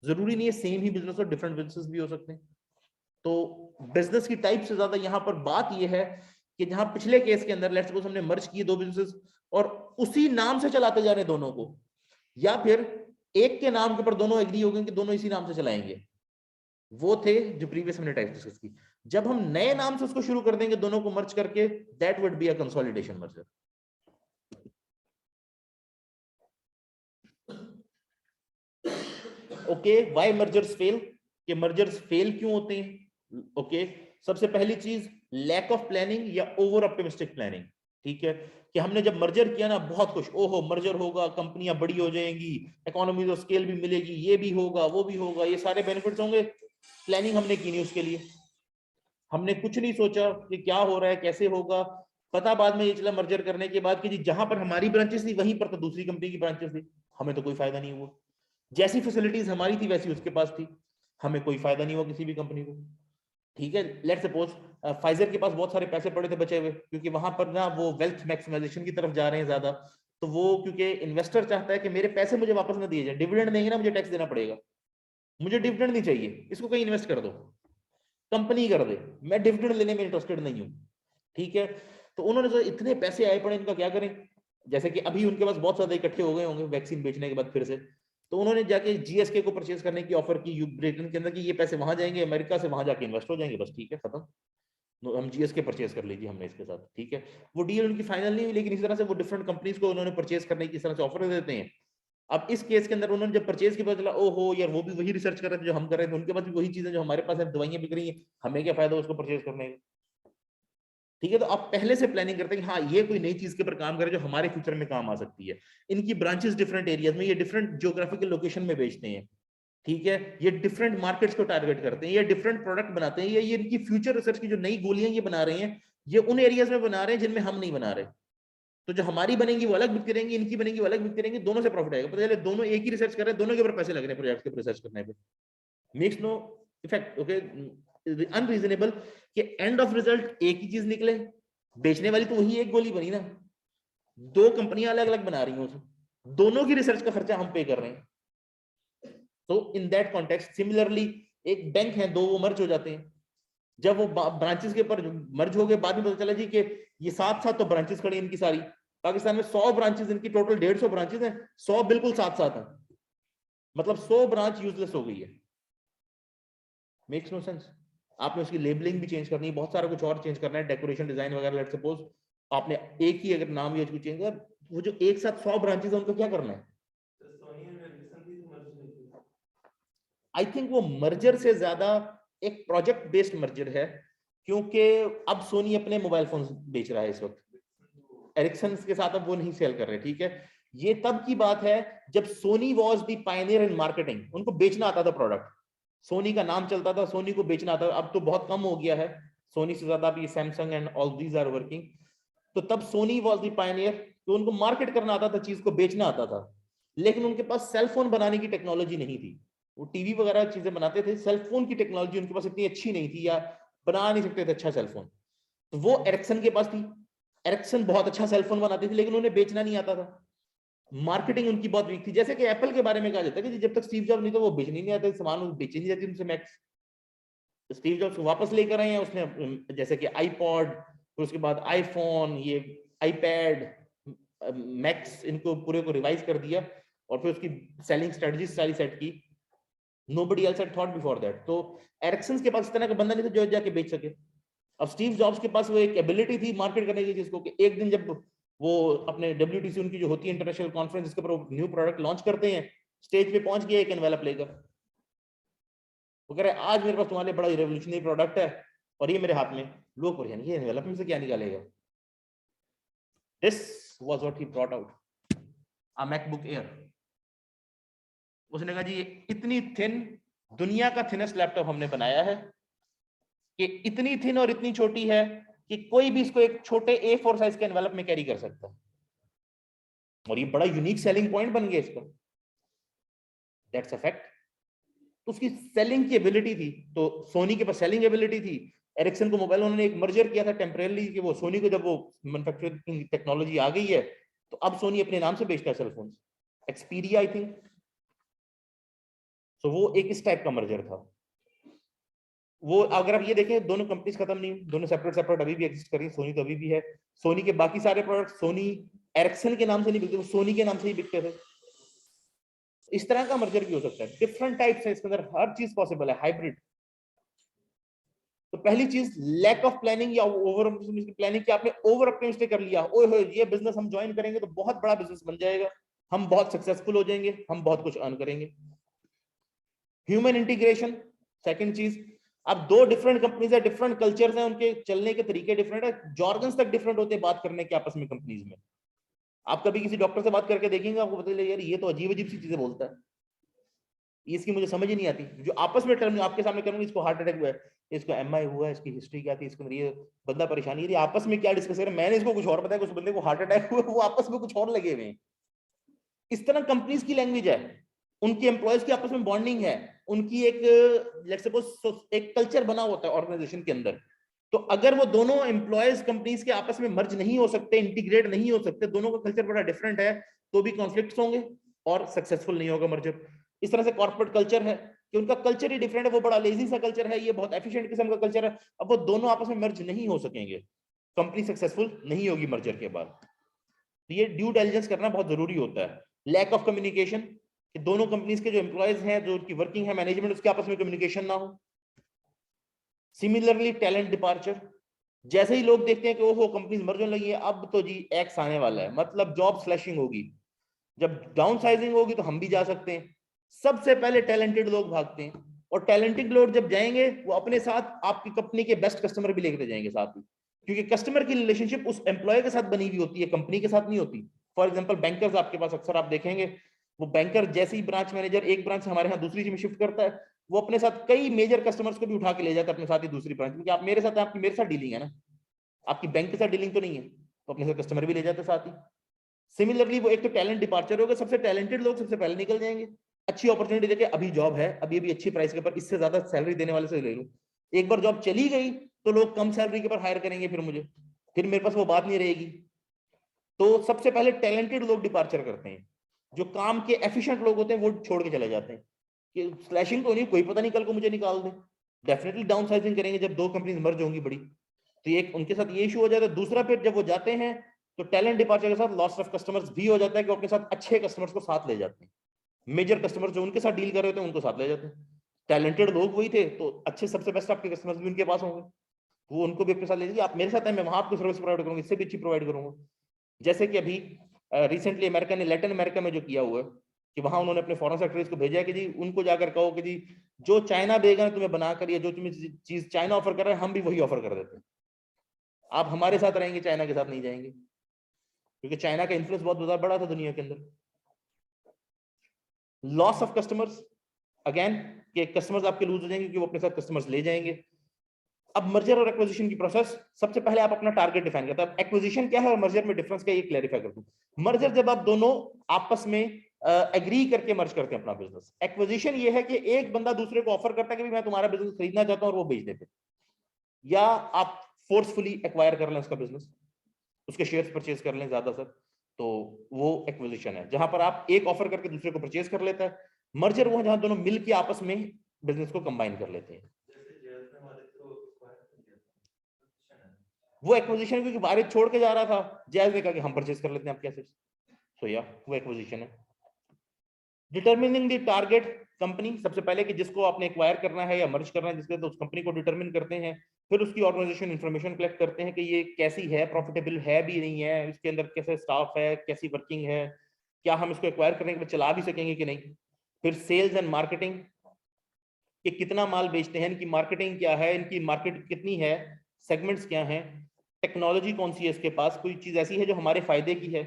जरूरी नहीं है सेम ही बिजनेस और डिफरेंट बिजनेस भी हो सकते हैं। तो बिजनेस की टाइप से ज्यादा यहां पर बात यह है कि जहां पिछले केस के अंदर लेट्स सपोज हमने मर्ज किए दो बिजनेस और उसी नाम से चलाते जा रहे हैं दोनों को, या फिर एक के नाम के ऊपर दोनों एग्री हो गए कि दोनों इसी नाम से चलाएंगे, वो थे जो प्रीवियस हमने टाइप डिस्कस की। जब हम नए नाम से उसको शुरू कर देंगे दोनों को मर्ज करके, that would be a consolidation merger. Okay, why mergers fail? कि मर्जर्स फेल क्यों होते हैं? ओके, सबसे पहली चीज लैक ऑफ प्लानिंग या ओवर ऑप्टिमिस्टिक प्लानिंग। ठीक है, कि हमने जब मर्जर किया ना बहुत खुश, ओहो मर्जर होगा, कंपनियां बड़ी हो जाएंगी, इकोनॉमीज ऑफ स्केल भी मिलेगी, ये भी होगा वो भी होगा, ये सारे बेनिफिट्स होंगे। प्लानिंग हमने की नहीं उसके लिए, हमने कुछ नहीं सोचा कि क्या हो रहा है कैसे होगा। पता बाद में ये चला मर्जर करने के बाद कि जी जहां पर हमारी ब्रांचेस थी वहीं पर तो दूसरी कंपनी की ब्रांचेस थी, हमें तो कोई फायदा नहीं हुआ। जैसी फैसिलिटीज हमारी थी वैसी उसके पास थी, हमें कोई फायदा नहीं हुआ किसी भी कंपनी को। ठीक है, लेट्स सपोज फाइजर के पास बहुत सारे पैसे पड़े थे बचे हुए, क्योंकि वहां पर ना वो वेल्थ मैक्सिमाइजेशन की तरफ जा रहे हैं ज्यादा, तो वो क्योंकि इन्वेस्टर चाहता है कि मेरे पैसे मुझे वापस ना दिए जाए, डिविडेंड देंगे ना मुझे टैक्स देना पड़ेगा, मुझे डिविडेंड नहीं चाहिए, इसको कहीं इन्वेस्ट कर दो, कंपनी कर दे, मैं डिविडेंड लेने में इंटरेस्टेड नहीं हूँ। ठीक है, तो उन्होंने जो इतने पैसे आए पड़े इनका क्या करें, जैसे कि अभी उनके पास बहुत ज्यादा इकट्ठे हो गए होंगे वैक्सीन बेचने के बाद फिर से, तो उन्होंने जाके जीएसके को परचेज करने की ऑफर की ब्रिटेन के अंदर कि ये पैसे वहां जाएंगे अमेरिका से, वहां जाके इन्वेस्ट हो जाएंगे, बस ठीक है खत्म, हम जीएसके परचेज कर लीजिए हमने इसके साथ। ठीक है, वो डील उनकी फाइनल नहीं हुई, लेकिन इस तरह से वो डिफरेंट कंपनीज को उन्होंने परचेज करने की इस तरह से ऑफर देते हैं। अब इस केस के अंदर उन्होंने जब परचेज के बाद चला, ओहो यार वो भी वही रिसर्च कर रहे थे जो हम कर रहे थे, उनके पास भी वही चीजें जो हमारे पास है, दवाइयां बिक रही हैं, हमें क्या फायदा उसको परचेज करने का। ठीक है, तो आप पहले से प्लानिंग करते हैं कि हाँ ये कोई नई चीज के ऊपर काम करे जो हमारे फ्यूचर में काम आ सकती है। इनकी ब्रांचेस डिफरेंट एरियाज में, ये डिफरेंट ज्योग्राफिकल लोकेशन में बेचते हैं। ठीक है, ये डिफरेंट मार्केट्स को टारगेट करते हैं, ये डिफरेंट प्रोडक्ट बनाते हैं, ये इनकी फ्यूचर रिसर्च की जो नई गोलियां ये बना रहे हैं, ये उन एरियाज में बना रहे हैं जिनमें हम नहीं बना रहे। तो जो हमारी बनेंगी वो अलग बिकती रहेंगी, इनकी बनेंगी वो अलग बिकती रहेंगी, दोनों से प्रॉफिट आएगा। पता चले दोनों एक ही रिसर्च कर रहे हैं, दोनों के ऊपर पैसे लग रहे हैं प्रोजेक्ट के रिसर्च करने पे, makes no effect. Okay, unreasonable कि एंड ऑफ रिजल्ट एक ही चीज निकले, बेचने वाली तो वही एक गोली बनी ना, दो कंपनियां अलग अलग बना रही हैं उसे, दोनों की रिसर्च का खर्चा हम पे कर रहे हैं। तो इन दैट कॉन्टेक्स्ट सिमिलरली एक बैंक है, दो वो मर्ज हो जाते हैं, जब वो ब्रांचेस के ऊपर मर्ज हो गए बाद में पता चला जी कि ये साथ साथ तो ब्रांचेस खड़ी इनकी सारी, पाकिस्तान में 100 ब्रांचेस, इनकी टोटल 150 ब्रांचेस हैं, 100 बिल्कुल साथ साथ हैं, मतलब 100 ब्रांच यूजलेस हो गई है। Makes no sense. आपने उसकी लेबलिंग भी चेंज करनी है, बहुत सारा कुछ और चेंज करना है, डेकोरेशन डिजाइन वगैरह। लेट्स सपोज आपने एक ही अगर नाम या कुछ चेंज कर, वो जो एक साथ 100 ब्रांचेस है उनको क्या करना है? आई थिंक वो मर्जर से ज्यादा एक प्रोजेक्ट बेस्ड मर्जर है, क्योंकि अब सोनी अपने मोबाइल फोन बेच रहा है इस वक्त, एरिक्सन के साथ अब वो नहीं सेल कर रहे। ठीक है, ये तब की बात है जब Sony was the pioneer in marketing, उनको बेचना आता था प्रोडक्ट, सोनी का नाम चलता था, सोनी को बेचना आता था। अब तो बहुत कम हो गया है, सोनी से ज्यादा अभी Samsung and all these are working. तो तब सोनी वॉज द पायनियर, तो उनको मार्केट करना आता था, चीज को बेचना आता था, लेकिन उनके पास सेलफोन बनाने की टेक्नोलॉजी नहीं थी। वो टीवी वगैरह चीजें बनाते थे, सेलफोन की टेक्नोलॉजी उनके पास इतनी अच्छी नहीं थी, या बना नहीं सकते थे अच्छा सेलफोन। तो वो एरिक्सन के पास थी, एरिक्सन बहुत अच्छा सेलफोन बनाती थी, लेकिन उन्हें बेचना नहीं आता था, मार्केटिंग उनकी बहुत वीक थी। जैसे कि एप्पल के बारे में कहा जाता है कि जब तक स्टीव जॉब नहीं था वो बेचने नहीं आता, सामान बेची नहीं जाती उनसे मैक्स। स्टीव जॉब्स वापस लेकर आए हैं उसने, जैसे कि आईपॉड, फिर उसके बाद आईफोन, ये आईपैड, मैक्स, इनको पूरे को रिवाइज कर दिया और फिर उसकी सेलिंग स्ट्रेटजी सारी सेट की। Nobody else had thought before that. तो एरिक्सन के पास इस तरह का बंदा नहीं था जो जाके बेच सके। अब स्टीव जॉब्स के पास वो एक एबिलिटी थी मार्केट करने की, जिसको कि एक दिन जब वो अपने WTC उनकी जो होती है इंटरनेशनल कॉन्फ्रेंस, जिसके ऊपर न्यू प्रोडक्ट लॉन्च करते हैं, स्टेज पे पहुंच गया एक एनवेलप लेकर, वो कह रहे आज मेरे पास तुम्हारे बड़ा रेवोल्यूशनरी प्रोडक्ट है और ये मेरे हाथ में। लोग परेशान, ये एनवेलप में से क्या निकालेगा? This was what he brought out, a MacBook air. उसने कहा जी ये इतनी थिन, दुनिया का थिनेस्ट लैपटॉप हमने बनाया है कि इतनी थिन और इतनी छोटी है कि कोई भी इसको एक छोटे A4 साइज के एनवेलप में कैरी कर सकता है। और ये बड़ा यूनिक सेलिंग पॉइंट बन गया इसका। That's a fact. उसकी सेलिंग की एबिलिटी थी, तो सोनी के पास सेलिंग एबिलिटी थी। एरिक्सन को मोबाइल उन्होंने एक मर्जर किया था टेम्परेरली कि वो सोनी को, जब वो मैन्युफैक्चरिंग टेक्नोलॉजी आ गई है तो अब सोनी अपने नाम से बेचता है सेलफोन, एक्सपीरिया आई थिंक। सो वो एक इस टाइप का मर्जर था। वो अगर आप ये देखें, दोनों कंपनीज खत्म नहीं, दोनों सेपरेट सेपरेट अभी भी एग्जिस्ट कर रही है। सोनी तो अभी भी है। सोनी के बाकी सारे प्रोडक्ट सोनी एरिक्सन के नाम से नहीं बिकते, वो सोनी के नाम से ही बिकते थे। इस तरह का मर्जर भी हो सकता है, डिफरेंट टाइप्स है इसके अंदर, हर चीज पॉसिबल है, हाइब्रिड। तो पहली चीज लैक ऑफ प्लानिंग या ओवर प्लानिंग कि आपने ओवर ऑप्टिमिस्टिक कर लिया, ओए होए ये बिजनेस हम ज्वाइन करेंगे तो बहुत बड़ा बिजनेस बन जाएगा, हम बहुत सक्सेसफुल हो जाएंगे, हम बहुत कुछ अर्न करेंगे। ह्यूमन इंटीग्रेशन सेकंड चीज। अब दो डिफरेंट कंपनीज है, डिफरेंट कल्चर्स हैं, उनके चलने के तरीके डिफरेंट है, जॉर्गन्स तक डिफरेंट होते हैं बात करने के आपस में कंपनीज में। आप कभी किसी डॉक्टर से बात करके देखेंगे, आपको पता चलेगा यार ये तो अजीब अजीब सी चीजें बोलता है, इसकी मुझे समझ ही नहीं आती। जो आपस में टर्म आपके सामने करूंगी, इसको हार्ट अटैक हुआ है, इसको एमआई हुआ है, इसकी हिस्ट्री क्या थी, इसके अंदर ये बंदा परेशानी, यदि आपस में क्या डिस्कस करें, मैंने इसको कुछ और बताया, उस बंदे को हार्ट अटैक हुआ, वो आपस में कुछ और लगे हुए। इस तरह कंपनीज की लैंग्वेज है, उनकी एम्प्लॉयज की आपस में बॉन्डिंग है, उनकी एक लेट्स सपोज एक कल्चर बना होता है ऑर्गेनाइजेशन के अंदर। तो अगर वो दोनों एम्प्लॉयज कंपनीज के आपस में मर्ज नहीं हो सकते, इंटीग्रेट नहीं हो सकते, दोनों का कल्चर बड़ा डिफरेंट है, तो भी कॉन्फ्लिक्ट्स होंगे और सक्सेसफुल नहीं होगा मर्जर। इस तरह से कॉर्पोरेट कल्चर है कि उनका कल्चर ही डिफरेंट है, वो बड़ा लेजी सा कल्चर है, ये बहुत एफिशिएंट किस्म का कल्चर है, अब वो दोनों आपस में मर्ज नहीं हो सकेंगे, कंपनी सक्सेसफुल नहीं होगी मर्जर के बाद। तो ये ड्यू डिलिजेंस करना बहुत जरूरी होता है। लैक ऑफ कम्युनिकेशन, कि दोनों कंपनीज के जो एम्प्लॉयज हैं, जो उनकी वर्किंग है, मैनेजमेंट, उसके आपस में कम्युनिकेशन ना हो। सिमिलरली टैलेंट डिपार्चर, जैसे ही लोग देखते हैं कि ओहो कंपनीज मर्ज होने लगी है, अब तो जी एक्स आने वाला है, मतलब जॉब स्लैशिंग होगी, जब डाउन साइजिंग होगी तो हम भी जा सकते हैं, सबसे पहले टैलेंटेड लोग भागते हैं। और टैलेंटेड लोग जब जाएंगे, वो अपने साथ आपकी कंपनी के बेस्ट कस्टमर भी लेकर जाएंगे साथ ही, क्योंकि कस्टमर की रिलेशनशिप उस एम्प्लॉय के साथ बनी हुई होती है, कंपनी के साथ नहीं होती। फॉर एग्जांपल बैंकर्स आपके पास अक्सर आप देखेंगे, वो बैंकर जैसे ही ब्रांच मैनेजर एक ब्रांच से हमारे यहाँ दूसरी में शिफ्ट करता है, वो अपने साथ कई मेजर कस्टमर्स को भी उठा के ले जाता है अपने साथ ही दूसरी ब्रांच, क्योंकि आप मेरे साथ, आपकी मेरे साथ डीलिंग है ना, आपकी बैंक के साथ डीलिंग तो नहीं है, तो अपने साथ कस्टमर भी ले जाते साथ ही। सिमिलरली वो एक तो टैलेंट डिपार्चर होगा, सबसे टैलेंटेड लोग सबसे पहले निकल जाएंगे, अच्छी अपॉर्चुनिटी देखे, अभी जॉब है, अभी अभी अच्छी प्राइस के ऊपर, इससे ज्यादा सैलरी देने वाले से ले लूं। एक बार जॉब चली गई तो लोग कम सैलरी के ऊपर हायर करेंगे, फिर मुझे, फिर मेरे पास वो बात नहीं रहेगी। तो सबसे पहले टैलेंटेड लोग डिपार्चर करते हैं, जो काम के एफिशिएंट लोग होते हैं वो छोड़ के चले जाते हैं कि स्लैशिंग तो नहीं, कोई पता नहीं कल को मुझे निकाल दे। डेफिनेटली डाउन साइजिंग करेंगे जब दो कंपनीज मर्ज होंगी बड़ी, तो एक उनके साथ ये इशू हो जाता है। दूसरा, फिर जब वो जाते हैं तो टैलेंट डिपार्चर के साथ लॉस ऑफ कस्टमर्स भी हो जाता है, कि वो अपने साथ अच्छे कस्टमर्स को साथ ले जाते हैं, मेजर कस्टमर्स जो उनके साथ डील कर रहे थे उनको साथ ले जाते हैं। टैलेंटेड लोग वही थे, तो अच्छे सबसे बेस्ट आपके कस्टमर्स भी उनके पास होंगे, वो उनको भी अपने साथ ले जाएंगे, आप मेरे साथ हैं, मैं वहां आपको सर्विस प्रोवाइड करूंगा, इससे भी अच्छी प्रोवाइड करूंगा। जैसे कि अभी रिसेंटली अमेरिका ने लैटिन अमेरिका में जो किया हुआ है, कि वहां उन्होंने अपने फॉरेन सेक्रेटरीज को भेजा है कि जी उनको जाकर कहो कि जी जो चाइना देगा ना तुम्हें बनाकर, या जो तुम्हें चीज चाइना ऑफर कर रहा है हम भी वही ऑफर कर देते हैं, आप हमारे साथ रहेंगे, चाइना के साथ नहीं जाएंगे, क्योंकि चाइना का इन्फ्लुएंस बहुत बड़ा था दुनिया के अंदर। लॉस ऑफ कस्टमर्स, अगेन कि कस्टमर्स आपके लूज हो जाएंगे क्योंकि वो अपने साथ कस्टमर्स ले जाएंगे। अब मर्जर और एक्विजिशन की प्रोसेस, सबसे पहले आप अपना टारगेट डिफाइन करते हैं। एक्विजिशन क्या है और मर्जर में डिफरेंस क्या है, ये क्लैरिफाई कर दूं। मर्जर जब आप दोनों आपस में एग्री करके मर्ज करते हैं अपना बिजनेस। एक्विजिशन ये है कि एक बंदा दूसरे को ऑफर करता है कि मैं तुम्हारा बिजनेस खरीदना चाहता हूं और वो बेच देते, या आप फोर्सफुली एक्वायर कर लें उसका बिजनेस, उसके शेयर्स परचेज कर लें ज्यादा सर, तो वो एक्विजिशन है, जहां पर आप एक ऑफर करके दूसरे को परचेज कर लेता है। मर्जर वो जहां दोनों मिल के आपस में बिजनेस को कंबाइन कर लेते हैं, वो एक्विजिशन, क्योंकि वारिद छोड़ के जा रहा था, जैज ने कहा कि हम परचेज कर लेते हैं आपके एसेट्स, सो या वो एक्विजिशन है। डिटरमिनिंग द टारगेट कंपनी, सबसे पहले कि जिसको आपने एक्वायर करना है या मर्ज करना है जिसके, तो उस कंपनी को डिटरमिन करते हैं, फिर उसकी ऑर्गेनाइजेशन इंफॉर्मेशन कलेक्ट करते हैं कि ये कैसी है, प्रॉफिटेबल है भी नहीं है, इसके अंदर कैसे स्टाफ है, कैसी वर्किंग है, क्या हम इसको एक्वायर करने के बाद चला भी सकेंगे कि नहीं। फिर सेल्स एंड मार्केटिंग, कि कितना माल बेचते हैं, इनकी मार्केटिंग क्या है, इनकी मार्केट कितनी है, सेगमेंट्स क्या हैं, टेक्नोलॉजी कौन सी है इसके पास, कोई चीज ऐसी है जो हमारे फायदे की है।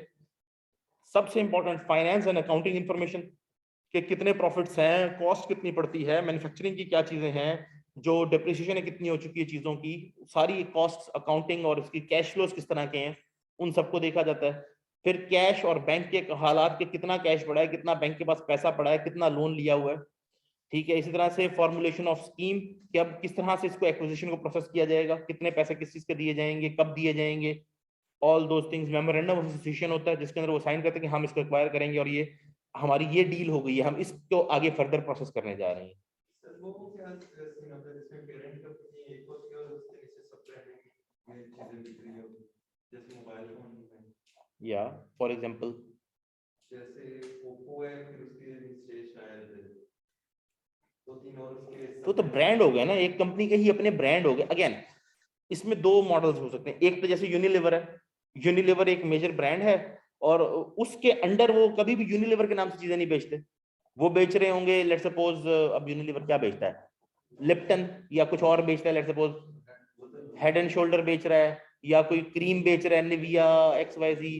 सबसे important finance and accounting information, कि कितने प्रॉफिट्स हैं, कॉस्ट कितनी पड़ती है, मैन्युफैक्चरिंग की क्या चीजें हैं, जो डिप्रिसिएशन है कितनी हो चुकी है चीजों की, सारी कॉस्ट अकाउंटिंग और उसकी कैश फ्लोज किस तरह के हैं, उन सबको देखा जाता है। फिर कैश और बैंक के हालात के, कितना कैश पड़ा है, कितना बैंक के पास पैसा पड़ा है, कितना लोन लिया हुआ है, ठीक है। इसी तरह से फॉर्मुलेशन ऑफ स्कीम कि अब किस तरह से इसको एक्विजिशन को प्रोसेस किया जाएगा, कितने पैसे किस चीज के दिए जाएंगे, कब दिए जाएंगे, all those things. Memorandum of association होता है जिसके अंदर वो साइन करते हैं कि हम इसको एक्वायर करेंगे और ये हमारी ये डील हो गई है, हम इसको आगे फर्दर प्रोसेस करने जा रहे हैं। सर वो क्या जैसे मतलब इसमें पेरेंट कंपनी एक होती है और उसके नीचे सब ब्रांडिंग में चीजें बिक रही हो, जैसे मोबाइल फोन में, या फॉर एग्जांपल जैसे ओप्पो है फिर उसके नीचे शायद दो तीन और उसके तो ब्रांड हो गया ना, एक कंपनी के ही अपने ब्रांड हो गए। अगेन इसमें दो मॉडल्स हो सकते हैं, एक तो जैसे यूनिलीवर है, यूनिलीवर एक मेजर ब्रांड है और उसके अंडर वो कभी भी यूनिलीवर के नाम से चीजें नहीं बेचते, वो बेच रहे होंगे लेट्स सपोज, अब यूनिलीवर क्या बेचता है, लिप्टन या कुछ और बेचता है, let's suppose Head and Shoulder बेच रहा है या कोई क्रीम बेच रहा है, Nivea XYZ,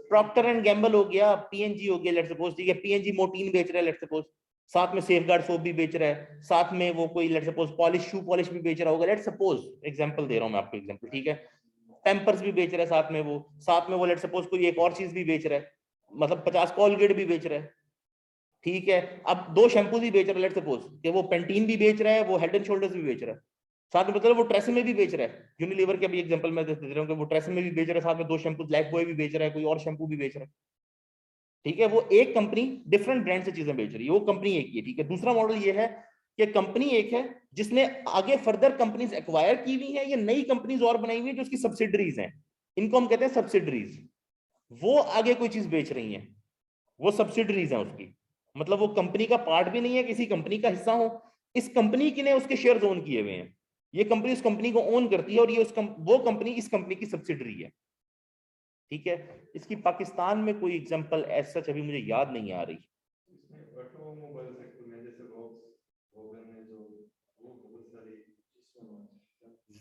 Procter and Gamble हो गया, पीएनजी हो गया लेट्स सपोज, ठीक है, पीएनजी मोटीन बेच रहा है लेट्स सपोज, साथ में सेफगार्ड सोप भी बेच रहा है, साथ में वो कोई let's suppose polish, shoe polish भी बेच रहा होगा, लेट्स सपोज एग्जांपल दे रहा हूं मैं आपको एग्जांपल, ठीक है, पैम्पर्स भी बेच रहा है साथ में वो लेट्स सपोज कोई एक और चीज भी बेच रहा है, मतलब 50 कोलगेट भी बेच रहा है, ठीक है। अब दो शैम्पू भी बेच रहा है, लेट्स सपोज कि वो पेंटीन भी बेच रहा है, वो हेड एंड शोल्डर्स भी बेच रहा है, साथ में मतलब वो ट्रेसेमे भी बेच रहा है, यूनिलीवर के अभी एग्जांपल मैं दे रहा हूं कि वो ट्रेसेमे भी बेच रहा है, साथ में दो शैम्पू ब्लैक बॉय भी बेच रहा है, कोई और शैम्पू भी बेच रहा है, ठीक है। वो एक कंपनी डिफरेंट ब्रांड से चीजें बेच रही है, वो कंपनी एक ही है, ठीक है। दूसरा मॉडल ये है कि कंपनी एक है जिसने आगे फर्दर कंपनीज एक्वायर की हुई है, या नई कंपनीज और बनाई हुई है जो उसकी सब्सिडरीज हैं, इनको हम कहते हैं सब्सिडरीज। वो आगे कोई चीज बेच रही हैं, वो सब्सिडरीज हैं उसकी, मतलब वो कंपनी का पार्ट भी नहीं है, किसी कंपनी का हिस्सा हो, इस कंपनी की ने उसके शेयर ओन किए हुए हैं, ये कंपनी उस कंपनी को ओन करती है और ये वो कंपनी इस कंपनी की सब्सिडरी है, ठीक है। इसकी पाकिस्तान में कोई एग्जांपल ऐसा अभी मुझे याद नहीं आ रही। इसमें ऑटोमोबाइल सेक्टर में जैसे वॉक्सवैगन है जो, वो बहुत सारी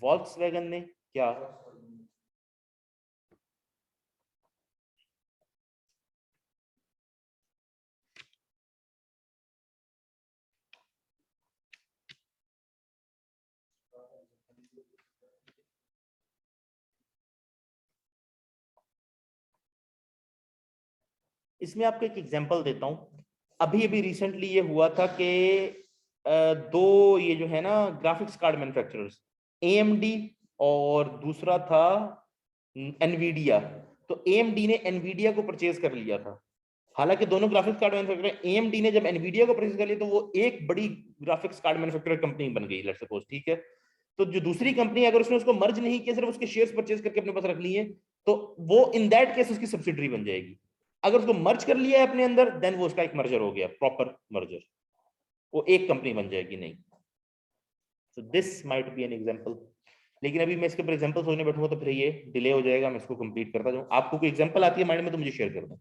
वॉल्क्सवैगन ने क्या, इसमें आपको एक एग्जांपल देता हूं। अभी अभी रिसेंटली ये हुआ था कि दो ये जो है ना ग्राफिक्स कार्ड मैन्युफैक्चरर्स, AMD और दूसरा था एनवीडिया, तो AMD ने एनवीडिया को परचेज कर लिया था। हालांकि दोनों ग्राफिक्स कार्ड मैन्युफैक्चरर, AMD ने जब एनवीडिया को परचेज कर लिया तो वो एक बड़ी ग्राफिक्स कार्ड मैन्युफैक्चरर कंपनी बन गई लेट्स सपोज, ठीक है। तो जो दूसरी कंपनी अगर उसने उसको मर्ज नहीं किया, सिर्फ उसके शेयर्स परचेज करके अपने पास रख लिए, तो वो इन दैट केस उसकी सब्सिडरी बन जाएगी। अगर उसको मर्ज कर लिया है अपने अंदर, देन वो उसका एक मर्जर हो गया, प्रॉपर मर्जर, वो एक कंपनी बन जाएगी नहीं। So this might be an example, लेकिन अभी मैं इसके ऊपर एग्जांपल सोचने बैठूंगा तो फिर ये डिले हो जाएगा, मैं इसको कंप्लीट करता जाऊं। आपको कोई एग्जांपल आती है माइंड में तो मुझे शेयर कर दें।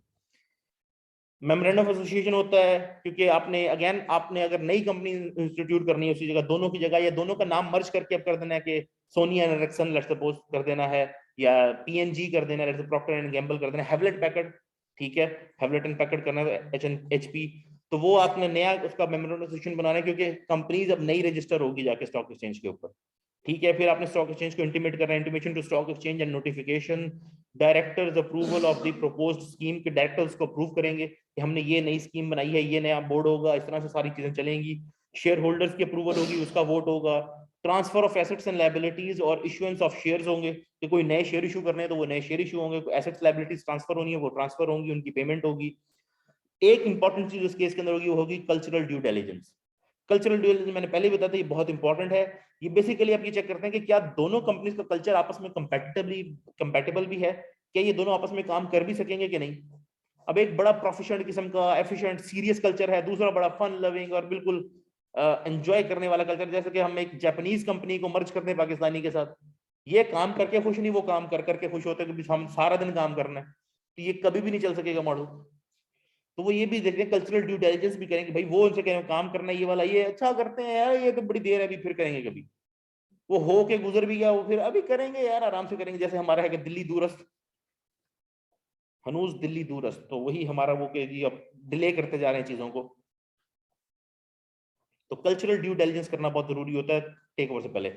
मेमोरेंडम ऑफ एसोसिएशन होता है क्योंकि आपने आपने अगर नई कंपनी इंस्टीट्यूट करनी है उसी जगह, दोनों की जगह, या दोनों का नाम मर्ज करके अब कर देना है कि Sony and Ericsson let's suppose कर देना है, या पीएनजी कर देना है, लेट्स प्रॉक्टर एंड गैम्बल कर देना है, हेवलेट पैकर्ड, ठीक है, हेवलेट एंड पैकर्ड करना है, HP, तो वो आपने नया उसका मेमोरेंडम ऑफ एसोसिएशन बनाना है क्योंकि कंपनीज अब नई रजिस्टर होगी जाके स्टॉक एक्सचेंज के ऊपर, ठीक है। फिर आपने स्टॉक एक्सचेंज को इंटीमेट करना है, intimation to stock exchange and notification, directors approval of the proposed scheme के डायरेक्टर्स को अप्रूव करेंगे कि हमने ये नई स्कीम बनाई है, ये नया बोर्ड होगा, इस तरह से सारी चीजें चलेंगी। शेयर होल्डर्स की अप्रूवल होगी, उसका वोट होगा। Transfer of assets and liabilities और इशुएंस ऑफ शेयर्स होंगे कि कोई नए शेयर इशू करने हैं तो वो नए शेयर इशू होंगे, एसेट्स लायबिलिटीज ट्रांसफर होनी है वो ट्रांसफर होंगी, उनकी पेमेंट होगी। एक इंपॉर्टेंट चीज उस केस के अंदर होगी, वो होगी cultural due diligence. Cultural due diligence मैंने पहले ही बताया था, ये बहुत इंपॉर्टेंट है। ये बेसिकली आप ये चेक करते हैं कि क्या दोनों कंपनीज का कल्चर आपस में कंपैटिबल भी है, क्या ये दोनों आपस में काम कर भी सकेंगे कि नहीं। अब एक बड़ा प्रोफेशनल किस्म का एफिशिएंट सीरियस कल्चर है, दूसरा बड़ा फन लविंग और बिल्कुल एंजॉय करने वाला कल्चर, जैसे कि हम एक जापानीज कंपनी को मर्ज करते हैं पाकिस्तानी के साथ, ये काम करके खुश नहीं, वो काम कर करके खुश होते हैं कि हम सारा दिन काम करना है, तो ये कभी भी नहीं चल सकेगा मॉडल। तो वो ये भी देखते हैं, कल्चरल ड्यू डिलिजेंस भी करेंगे, भाई वो उनसे कह रहे हैं काम करना है ये वाला, ये अच्छा करते हैं यार, ये तो बड़ी देर है अभी फिर करेंगे, कभी वो हो के गुजर भी गया, वो फिर अभी करेंगे यार, आराम से करेंगे। जैसे हमारा है कि दिल्ली दूरस्थ, हनूज दिल्ली दूरस्थ, तो वही हमारा वो कि जी अब डिले करते जा रहे हैं चीजों को, तो कल्चरल ड्यू डिलिजेंस करना बहुत जरूरी होता है टेक ओवर से पहले।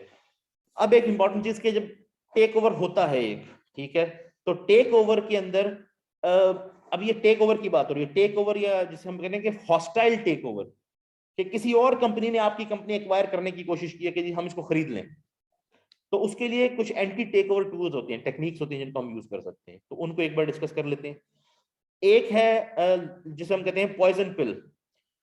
अब एक इंपॉर्टेंट चीज के, जब टेक ओवर होता है एक, ठीक है, तो टेक ओवर के अंदर अब ये टेक ओवर की बात हो रही है, टेक ओवर या जिसे हम कहते हैं कि हॉस्टाइल टेक ओवर, कि किसी और कंपनी ने आपकी कंपनी एक्वायर करने की कोशिश की है कि जी हम इसको खरीद लें, तो उसके लिए कुछ एंटी टेक ओवर टूल्स होते हैं, टेक्निक्स होती हैं जिनको हम यूज कर सकते हैं, तो उनको एक बार डिस्कस कर लेते हैं। एक है जिसे हम कहते हैं पॉइजन पिल।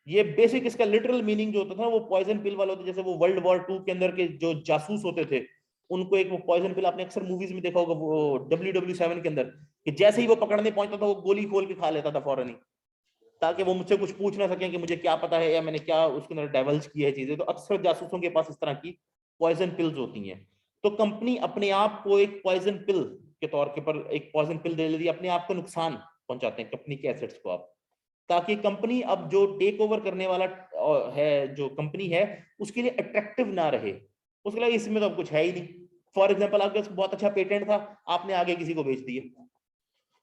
ये बेसिक इसका लिटरल मीनिंग जो होता था वो पॉइजन पिल वाला होता है, जैसे वो वर्ल्ड वॉर 2 के अंदर के जो जासूस होते थे उनको एक वो पॉइजन पिल, आपने अक्सर मूवीज में देखा होगा वो WW7 के अंदर, कि जैसे ही वो पकड़ने पहुंचता था वो गोली खोल के खा लेता था फौरन ही, ताकि वो मुझसे कुछ पूछ ना सकें कि मुझे क्या पता है या मैंने क्या उसके अंदर डाइवल्ज की है चीजें। तो अक्सर जासूसों के पास इस तरह की पॉइजन पिल्स होती हैं। तो कंपनी अपने आप को एक पॉइजन पिल के तौर के पर एक पॉइजन पिल दे लेती है, अपने आप को नुकसान पहुंचाते हैं कंपनी के एसेट्स को आप, ताकि कंपनी अब जो टेक ओवर करने वाला है, जो कंपनी है, उसके लिए अट्रैक्टिव ना रहे। उसके लिए इसमें तो अब कुछ है ही नहीं। फॉर एग्जांपल आपके पास बहुत अच्छा पेटेंट था, आपने आगे किसी को बेच दिया,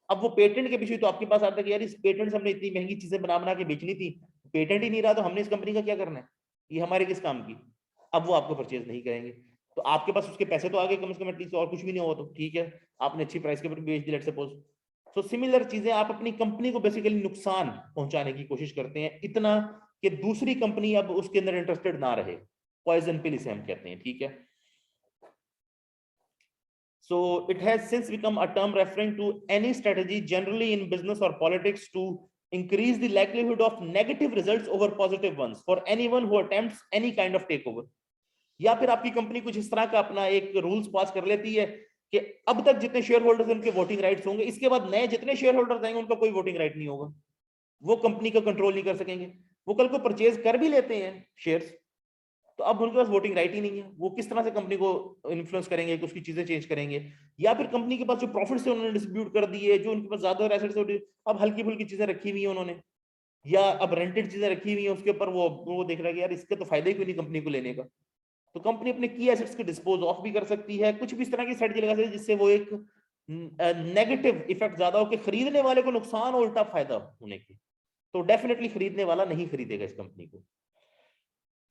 अब वो पेटेंट के पीछे तो आपके पास आता है कि यार इस पेटेंट से हमने इतनी महंगी चीजें बना बना के बेचनी थी, पेटेंट ही नहीं रहा तो हमने इस कंपनी का क्या करना है, ये हमारे किस काम की। अब वो आपको परचेज नहीं करेंगे, तो आपके पास उसके पैसे तो आ गए कम से कम, एटलीस्ट और कुछ भी नहीं हुआ तो ठीक है, आपने अच्छी प्राइस के ऊपर बेच दी लेट्स सपोज। तो सिमिलर चीजें आप अपनी कंपनी को बेसिकली नुकसान पहुंचाने की कोशिश करते हैं, इतना कि दूसरी कंपनी अब उसके अंदर इंटरेस्टेड ना रहे। पॉइजन पिल इसे हम कहते हैं, ठीक है। So it has since become a term referring to any strategy generally in business or politics to increase the likelihood of negative results over positive ones for anyone who attempts any kind of takeover। या फिर आपकी company कुछ इस तरह का अपना एक rules पास कर लेती है कि अब तक जितने शेयर होल्डर्स उनके वोटिंग राइट्स होंगे, इसके बाद नए जितने शेयर होल्डर्स आएंगे उनका कोई वोटिंग राइट नहीं होगा, वो कंपनी का कंट्रोल नहीं कर सकेंगे। वो कल को परचेज कर भी लेते हैं शेयर्स, तो अब उनके पास वोटिंग राइट ही नहीं है, वो किस तरह से कंपनी को इन्फ्लुएंस करेंगे कि उसकी चीजें चेंज करेंगे। या फिर कंपनी के पास जो प्रॉफिट्स है उन्होंने डिस्ट्रीब्यूट कर दिए, जो उनके पास ज्यादा एसेट्स है अब हल्की फुल्की चीजें रखी हुई है उन्होंने, या अब रेंटेड चीजें रखी हुई है, उसके ऊपर वो देख रहा है कि यार इसके तो फायदा ही कोई नहीं कंपनी को लेने का, तो कंपनी अपने की एसेट्स के डिस्पोज ऑफ भी कर सकती है, कुछ भी इस तरह की स्ट्रेटजी लगा सकती है जिससे वो एक नेगेटिव इफेक्ट ज्यादा हो कि खरीदने वाले को नुकसान और उल्टा फायदा होने की, तो डेफिनेटली खरीदने वाला नहीं खरीदेगा इस कंपनी को।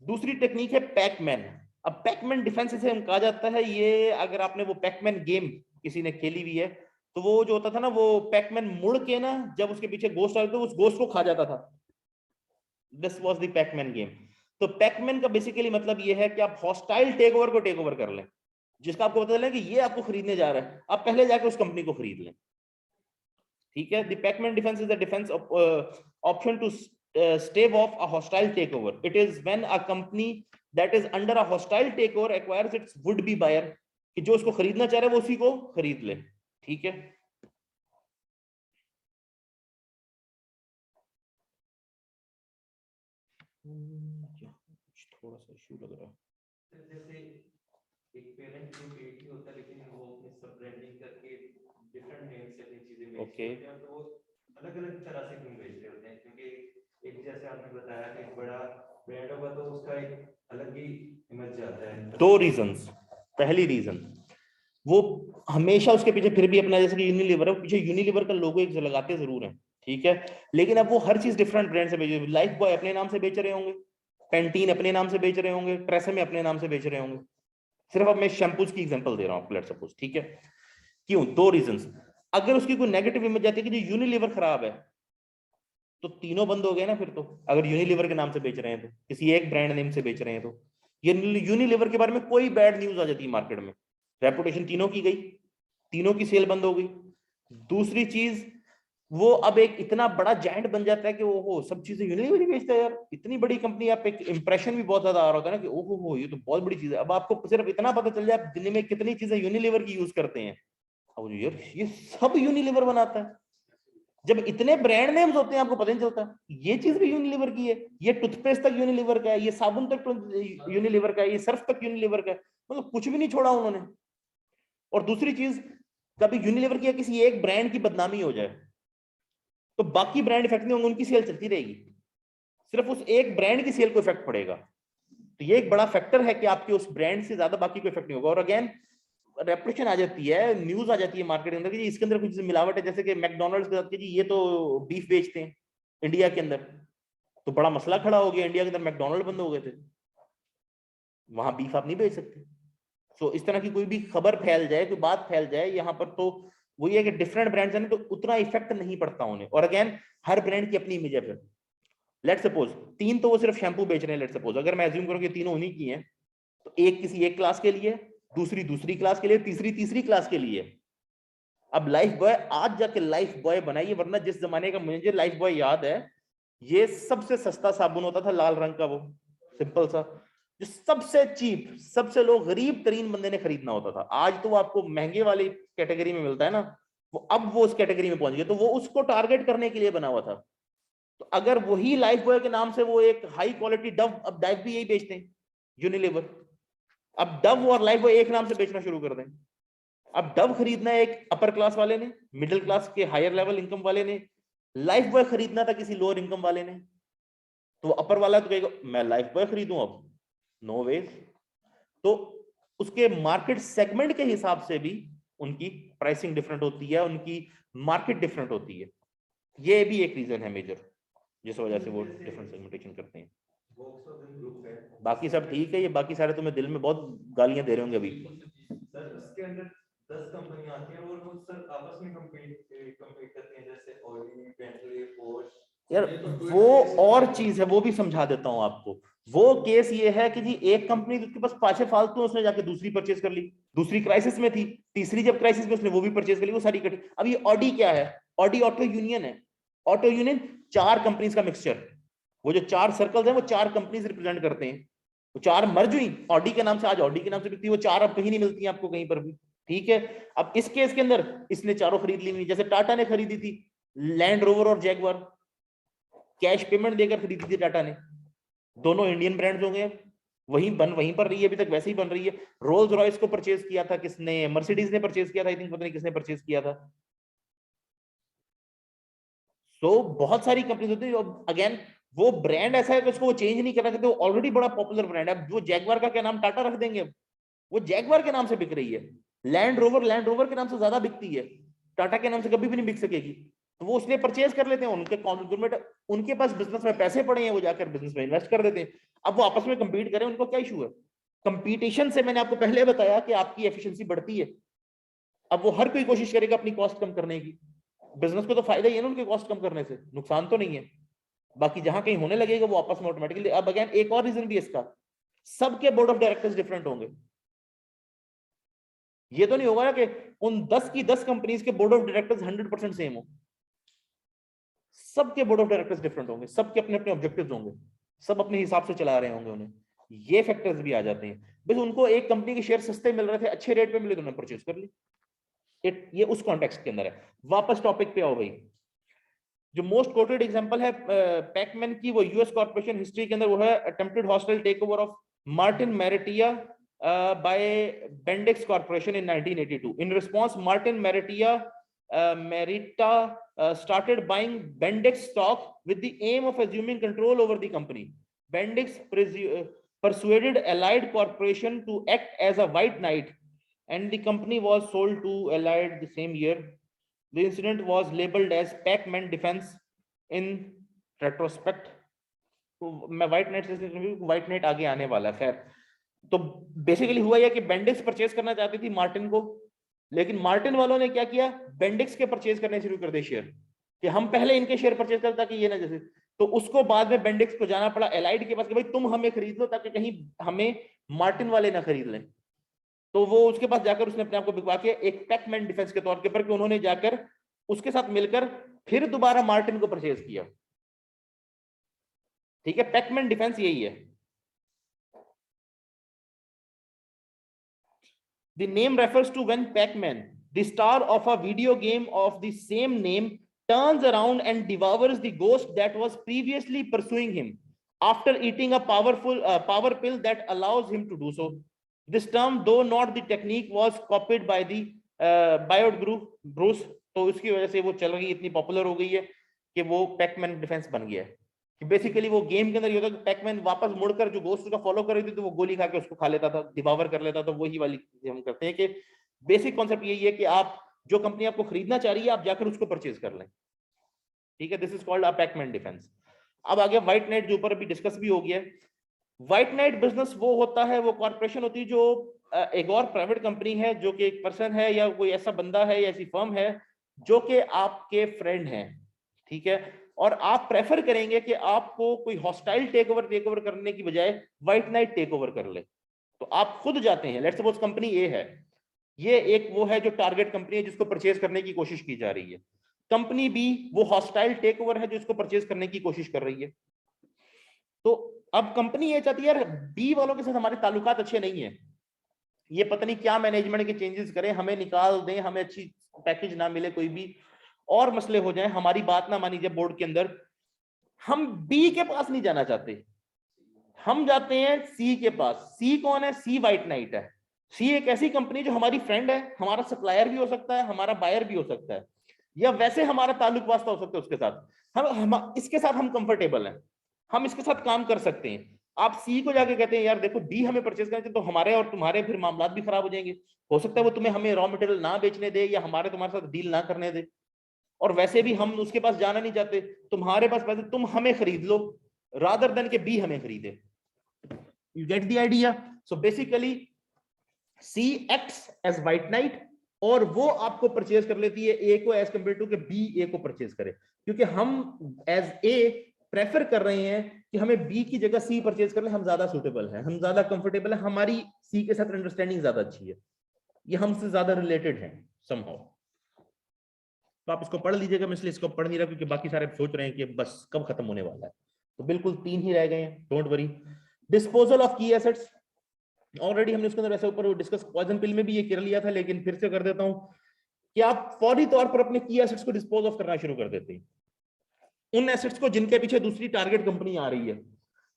दूसरी टेक्निक है पैकमैन। अब पैकमैन डिफेंस से हम कहा जाता है, ये अगर आपने वो पैकमैन गेम किसी ने खेली हुई है तो वो जो होता था ना, वो पैकमैन मुड़ के ना जब उसके पीछे गोश्त आता था उस गोश्त को खा जाता था, this was the Pac-Man game. तो पैकमैन का बेसिकली मतलब ये है कि आप हॉस्टाइल टेक ओवर को टेक ओवर कर लें, जिसका आपको पता चले कि ये आपको खरीदने जा रहा है, आप पहले जाके उस कंपनी को खरीद लें, ठीक है। The Pacman defence is the defence option to stave off a hostile takeover. It is when a company that is under a hostile takeover acquires its would be buyer, कि जो उसको खरीदना चाह रहा है वो उसी को खरीद ले, ठीक है। थोड़ा सा इश्यू लग रहा है, जैसे एक पेरेंट ग्रुप एक ही होता है लेकिन वो अपने सब ब्रांडिंग करके डिफरेंट नेम से अपनी चीजें बेचते Okay. होते हैं, तो वो अलग-अलग तरह से क्यों बेच रहे होते हैं, क्योंकि एक जैसे आपने बताया कि एक बड़ा ब्रांड होगा तो उसका एक अलग ही इमेज आता है। दो रीजंस। पहली रीजन, वो हमेशा उसके पीछे फिर भी अपना, जैसे कि यूनिलीवर है, पीछे यूनिलीवर का लोगो एक लगाते जरूर है, ठीक है, लेकिन अब वो हर चीज डिफरेंट ब्रांड से बेच रहे हैं। लाइफ बॉय अपने नाम से बेच रहे होंगे, पेंटीन अपने नाम से बेच रहे होंगे, ट्रेसेमे अपने नाम से बेच रहे होंगे। सिर्फ अब मैं शैम्पूज की एग्जांपल दे रहा हूं, लेट्स सपोज, ठीक है। क्यों? दो रीजंस। अगर उसकी कोई नेगेटिव इमेज आती है कि जो यूनिलीवर खराब है, तो तीनों बंद हो गए ना फिर तो। अगर यूनिलीवर के नाम से बेच रहे हैं तो, किसी एक ब्रांड नेम से बेच रहे हैं तो, ये यूनिलीवर के बारे में कोई बैड न्यूज आ जाती है मार्केट में, रेपुटेशन तीनों की गई, तीनों की सेल बंद हो गई। दूसरी चीज, वो अब एक इतना बड़ा जायंट बन जाता है कि ओहो सब चीजें यूनिलीवर ही बेचता है यार, इतनी बड़ी कंपनी, आप एक इंप्रेशन भी बहुत ज्यादा आ रहा होता है ना कि ओहो हो ये तो बहुत बड़ी चीज है। अब आपको सिर्फ इतना पता चल जाए आप दिन में कितनी चीजें यूनिलीवर की यूज करते हैं, अब यार ये सब यूनिलीवर बनाता है। जब इतने ब्रांड नेम्स होते हैं आपको पता नहीं चलता ये चीज भी यूनिलीवर की है, ये टूथपेस्ट तक यूनिलीवर का है, ये साबुन तक यूनिलीवर का है, ये सर्फ तक यूनिलीवर का है, मतलब कुछ भी नहीं छोड़ा उन्होंने। और दूसरी चीज, कभी यूनिलीवर की किसी एक ब्रांड की बदनामी हो जाए तो बाकी ब्रांड इफेक्ट नहीं होंगे, उनकी सेल चलती रहेगी, सिर्फ उस एक ब्रांड की सेल को इफेक्ट पड़ेगा। तो ये एक बड़ा फैक्टर है कि आपके उस ब्रांड से ज्यादा बाकी को इफेक्ट नहीं होगा। और अगेन रेपुटेशन आ जाती है, न्यूज आ जाती है मार्केट के अंदर कि इसके अंदर कुछ मिलावट है, जैसे कि मैकडोनल्ड्स के साथ कि जी ये तो बीफ बेचते हैं इंडिया के अंदर, तो बड़ा मसला खड़ा हो गया, इंडिया के अंदर मैकडोनल्ड बंद हो गए थे, वहां बीफ आप नहीं बेच सकते। सो इस तरह की कोई भी खबर फैल जाए, कोई बात फैल जाए यहाँ पर, तो वही है कि डिफरेंट ब्रांड्स हैं तो उतना इफेक्ट नहीं पड़ता उन्हें। और अगेन हर ब्रांड की अपनी इमेज है। फिर लेट सपोज 3 तो वो सिर्फ शैम्पू बेच रहे हैं, लेट सपोज अगर मैं एज्यूम करूं कि तीनों उन्हीं की हैं, तो एक किसी एक क्लास के लिए, दूसरी दूसरी क्लास के लिए, तीसरी तीसरी क्लास के लिए। अब लाइफ बॉय आज जाके लाइफ बॉय बनाइए, वरना जिस जमाने का मुझे लाइफ बॉय याद है, ये सबसे सस्ता साबुन होता था लाल रंग का, वो सिंपल सा, जो सबसे चीप, सबसे लोग गरीब तरीन बंदे ने खरीदना होता था। आज तो वो आपको महंगे वाली कैटेगरी में मिलता है ना, वो अब वो उस कैटेगरी में पहुंच गए, तो वो उसको टारगेट करने के लिए बना हुआ था। तो अगर वही लाइफ बॉय के नाम से वो एक हाई क्वालिटी डव, अब डव भी यही बेचते हैं यूनिलीवर, अब डव और लाइफ बॉय एक नाम से बेचना शुरू कर दें। अब डव खरीदना है एक अपर क्लास वाले ने, मिडिल क्लास के हायर लेवल इनकम वाले ने, लाइफ बॉय खरीदना था किसी लोअर इनकम वाले ने, तो अपर वाला तो कहेगा मैं लाइफ बॉय खरीदूं, अब नो वेज। तो उसके मार्केट सेगमेंट के हिसाब से भी उनकी प्राइसिंग डिफरेंट होती है, उनकी मार्केट डिफरेंट होती है। ये भी एक रीजन है मेजर, जिस वजह से वो डिफरेंट सेगमेंटेशन करते हैं। बाकी सब ठीक है, ये बाकी सारे तुम्हें दिल में बहुत गालियां दे रहे होंगे अभी। सर उसके अंदर 10 कंपनियां आती हैं और वो सर आपस में compete करती हैं, जैसे ऑडी, बेंटली, पोर्श। यार वो और चीज है, वो भी समझा देता हूं आपको। वो केस ये है कि जी एक कंपनी उसके पास पांच फालतू, उसने जाके दूसरी परचेज कर ली, दूसरी क्राइसिस में थी, तीसरी जब क्राइसिस में उसने वो भी परचेज कर ली, वो सारी इकट्ठी। अब ये ऑडी क्या है? ऑडी ऑटो यूनियन है। ऑटो यूनियन 4 कंपनीज का मिक्सचर, वो जो 4 सर्कल्स हैं वो 4 कंपनीज रिप्रेजेंट करते हैं। वो 4 मर्ज हुई ऑडी के नाम से, आज ऑडी के नाम से बिकती है, वो 4 अब कहीं नहीं मिलती हैं आपको कहीं पर भी, ठीक है। अब इस केस के अंदर इसने चारों खरीद ली हुई, जैसे टाटा ने खरीदी थी लैंड रोवर और जैगवार, कैश पेमेंट देकर खरीदी थी टाटा ने, दोनों इंडियन ब्रांड्स हो गए, वहीं पर रही है अभी तक, वैसे ही बन रही है। रोल्स रॉयस को परचेज किया था किसने? मर्सिडीज ने परचेज किया था, आई थिंक, पता नहीं किसने परचेज किया था। सो बहुत सारी कंपनीज होती है। अगेन वो ब्रांड ऐसा है कि उसको वो चेंज नहीं करना चाहते, वो ऑलरेडी बड़ा पॉपुलर ब्रांड है। अब वो जैगवार का क्या नाम टाटा रख देंगे, अब वो जैगवार के नाम से बिक रही है। लैंड रोवर के नाम से ज्यादा बिकती है, टाटा के नाम से कभी भी नहीं बिक सकेगी। तो वो इसलिए परचेज कर लेते हैं, उनके गवर्नमेंट, उनके पास बिजनेस में पैसे पड़े हैं, वो जाकर बिजनेस में इन्वेस्ट कर देते हैं। अब वो आपस में कंपीट करें, उनको क्या इशू है? कंपटीशन से मैंने आपको पहले बताया कि आपकी एफिशिएंसी बढ़ती है। अब वो हर कोई कोशिश करेगा अपनी कॉस्ट कम करने की, बिजनेस को तो फायदा ही है ना उनके कॉस्ट कम करने से, नुकसान तो नहीं है। बाकी जहां कहीं होने लगेगा वो आपस में ऑटोमेटिकली। अब अगेन एक और रीजन भी है इसका, सबके बोर्ड ऑफ डायरेक्टर्स डिफरेंट होंगे। ये तो नहीं होगा ना कि उन 10 की 10 कंपनीज के बोर्ड ऑफ डायरेक्टर्स 100% सेम हो। सबके बोर्ड ऑफ डायरेक्टर्स डिफरेंट होंगे, सबके अपने अपने ऑब्जेक्टिव्स होंगे, सब अपने हिसाब से चला रहे होंगे उन्हें। ये फैक्टर्स भी आ जाते हैं। बस उनको एक कंपनी के शेयर सस्ते मिल रहे थे, अच्छे रेट पे मिले, तो उन्होंने परचेज कर ली। ये उस कॉन्टेक्स्ट के अंदर है। वापस टॉपिक पे आओ भाई। जो मोस्ट कोटेड एग्जांपल है पैकमैन की, वो यूएस कॉर्पोरेशन हिस्ट्री के अंदर वो है attempted hostile takeover of Martin Marietta by Bendix Corporation in 1982. In response, Martin Marietta started buying Bendix stock with the aim of assuming control over the company. Bendix persuaded Allied Corporation to act as a white knight, and the company was sold to Allied the same year. The incident was labeled as Pac-Man defense in retrospect. मैं white night से white night आगे आने वाला। खैर, तो basically हुआ यह कि बेंडिक्स परचेज करना चाहती थी मार्टिन को, लेकिन मार्टिन वालों ने क्या किया, बेंडिक्स के परचेज करने शुरू कर दे शेयर, कि हम पहले इनके शेयर परचेज करते ताकि ये ना जैसे। तो उसको बाद में बेंडिक्स को जाना पड़ा एलाइड के पास कि भाई तुम हमें खरीद लो, ताकि कहीं हमें मार्टिन वाले ना खरीद लें। तो वो उसके पास जाकर उसने अपने आप को बिकवा के एक पैकमैन डिफेंस के तौर के पर, कि उन्होंने जाकर उसके साथ मिलकर फिर दोबारा मार्टिन को परचेज किया। ठीक है, पैकमैन डिफेंस यही है। The name refers to when Pac-Man, the star of a video game of the same name, turns around and devours the ghost that was previously pursuing him after eating a power pill that allows him to do so. This term, though not the technique, was copied by the Biot Group Bruce. तो उसकी वजह से वो चल रही, इतनी popular हो गई है कि वो पैकमैन डिफेंस बन गया है। बेसिकली वो गेम के अंदर ये होता है कि पैकमैन वापस मुड़कर जो गोस्ट का फॉलो कर रही थी, तो वो गोली खा के उसको खा लेता था, डिवावर कर लेता था। वही वाली हम करते हैं कि बेसिक कॉन्सेप्ट यही है कि आप जो कंपनी आपको खरीदना चाह रही है, आप जाकर उसको परचेज कर लें। ठीक है, this is called a Pac-Man defence. अब आ गया व्हाइट नाइट, जो ऊपर अभी डिस्कस भी हो गया है। व्हाइट नाइट बिजनेस वो होता है, वो कॉर्पोरेशन होती है जो एक और प्राइवेट कंपनी है, जो कि एक पर्सन है या कोई ऐसा बंदा है या ऐसी फर्म है जो कि आपके फ्रेंड है, ठीक है, और आप प्रेफर करेंगे कि आपको कोई हॉस्टाइल टेक ओवर करने की बजाय व्हाइट नाइट टेक ओवर कर ले, तो आप खुद जाते हैं। लेट्स सपोज कंपनी ए है, ये एक वो है जो टारगेट कंपनी है जिसको परचेज करने की कोशिश की जा रही है। कंपनी बी वो हॉस्टाइल टेक ओवर है जो इसको परचेज करने की कोशिश कर रही है। तो अब कंपनी ये चाहती है यार बी वालों के साथ हमारे ताल्लुकात अच्छे नहीं है, ये पता नहीं क्या मैनेजमेंट के चेंजेस करें, हमें निकाल दें, हमें अच्छी पैकेज ना मिले, कोई भी और मसले हो जाएं, हमारी बात ना मानी जाए बोर्ड के अंदर, हम बी के पास नहीं जाना चाहते, हम जाते हैं सी के पास। सी कौन है? सी व्हाइट नाइट है। सी एक ऐसी कंपनी जो हमारी फ्रेंड है, हमारा सप्लायर भी हो सकता है, हमारा बायर भी हो सकता है, या वैसे हमारा ताल्लुक वास्ता हो सकता है उसके साथ, हम इसके साथ हम कंफर्टेबल हैं, हम इसके साथ काम कर सकते हैं। आप सी को जाके कहते हैं यार देखो डी हमें परचेज करना चाहिए, तो हमारे और तुम्हारे फिर मामला भी खराब हो जाएंगे, हो सकता है वो तुम्हें हमें रॉ मटेरियल ना बेचने दे या हमारे तुम्हारे साथ डील ना करने दे, और वैसे भी हम उसके पास जाना नहीं चाहते, तुम्हारे पास पैसे, तुम हमें खरीद लो रादर देन के बी हमें खरीदे। You get the idea? So basically C acts as white knight और वो आपको परचेज कर लेती है ए को एज कंपेयर टू के बी ए को परचेज करे, क्योंकि हम एज ए प्रेफर कर रहे हैं कि हमें बी की जगह सी परचेज कर ले, हम ज्यादा सुटेबल हैं, हम ज्यादा कंफर्टेबल हैं, हमारी सी के साथ अंडरस्टैंडिंग ज्यादा अच्छी है, ये हमसे ज्यादा रिलेटेड है समहाउ। तो आप इसको पढ़ लीजिएगा, मैं इसलिए इसको पढ़ नहीं रहा क्योंकि बाकी सारे सोच रहे हैं कि बस कब खत्म होने वाला है, तो बिल्कुल 3 ही रह गए हैं, डोंट वरी। डिस्पोजल ऑफ की एसेट्स, ऑलरेडी हमने उसके अंदर वैसे ऊपर डिस्कस पॉइजन पिल में भी ये कर लिया था, लेकिन फिर से कर देता हूं कि आप फौरी तौर पर अपने की एसेट्स को डिस्पोज ऑफ करना शुरू कर देते हैं, उन एसेट्स को जिनके पीछे दूसरी टारगेट कंपनी आ रही है।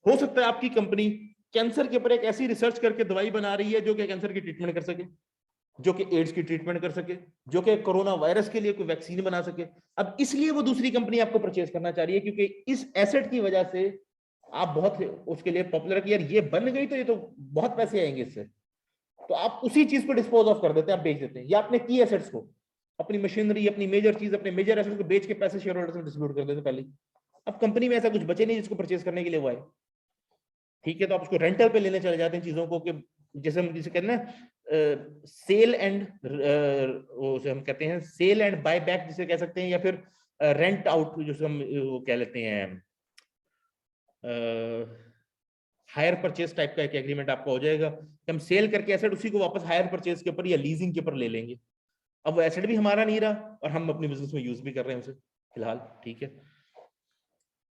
हो सकता है आपकी कंपनी कैंसर के ऊपर एक ऐसी रिसर्च करके दवाई बना रही है जो कि कैंसर की ट्रीटमेंट कर सके, जो कि एड्स की ट्रीटमेंट कर सके, जो कि कोरोना वायरस के लिए कोई वैक्सीन बना सके। अब इसलिए वो दूसरी कंपनी आपको परचेज करना चाह रही है क्योंकि इस एसेट की वजह से आप बहुत उसके लिए पॉपुलर है कि यार ये बन गई तो ये तो बहुत पैसे आएंगे इससे, तो आप उसी चीज को डिस्पोज ऑफ कर देते हैं, आप बेच देते हैं, या अपने की एसेट्स को, अपनी मशीनरी, अपनी मेजर चीज, अपने मेजर एसेट्स को बेच के पैसे शेयर होल्डर्स में डिस्ट्रीब्यूट कर देते हैं पहले। अब कंपनी में ऐसा कुछ बचे नहीं जिसको परचेज करने के लिए वो आए, ठीक है, तो आप उसको रेंटल पे लेने चले जाते हैं चीजों को, कि जैसे हम जिसे कहते हैं ना सेल एंड, हम कहते हैं सेल एंड बाय बैक जिसे कह सकते हैं, या फिर रेंट आउट जिसे हम वो कह लेते हैं, हायर परचेज टाइप का एक एग्रीमेंट आपका हो जाएगा कि हम सेल करके एसेट उसी को वापस हायर परचेज के ऊपर या लीजिंग के ऊपर ले लेंगे। अब वो एसेट भी हमारा नहीं रहा और हम अपने बिजनेस में यूज भी कर रहे हैं उसे फिलहाल, ठीक है।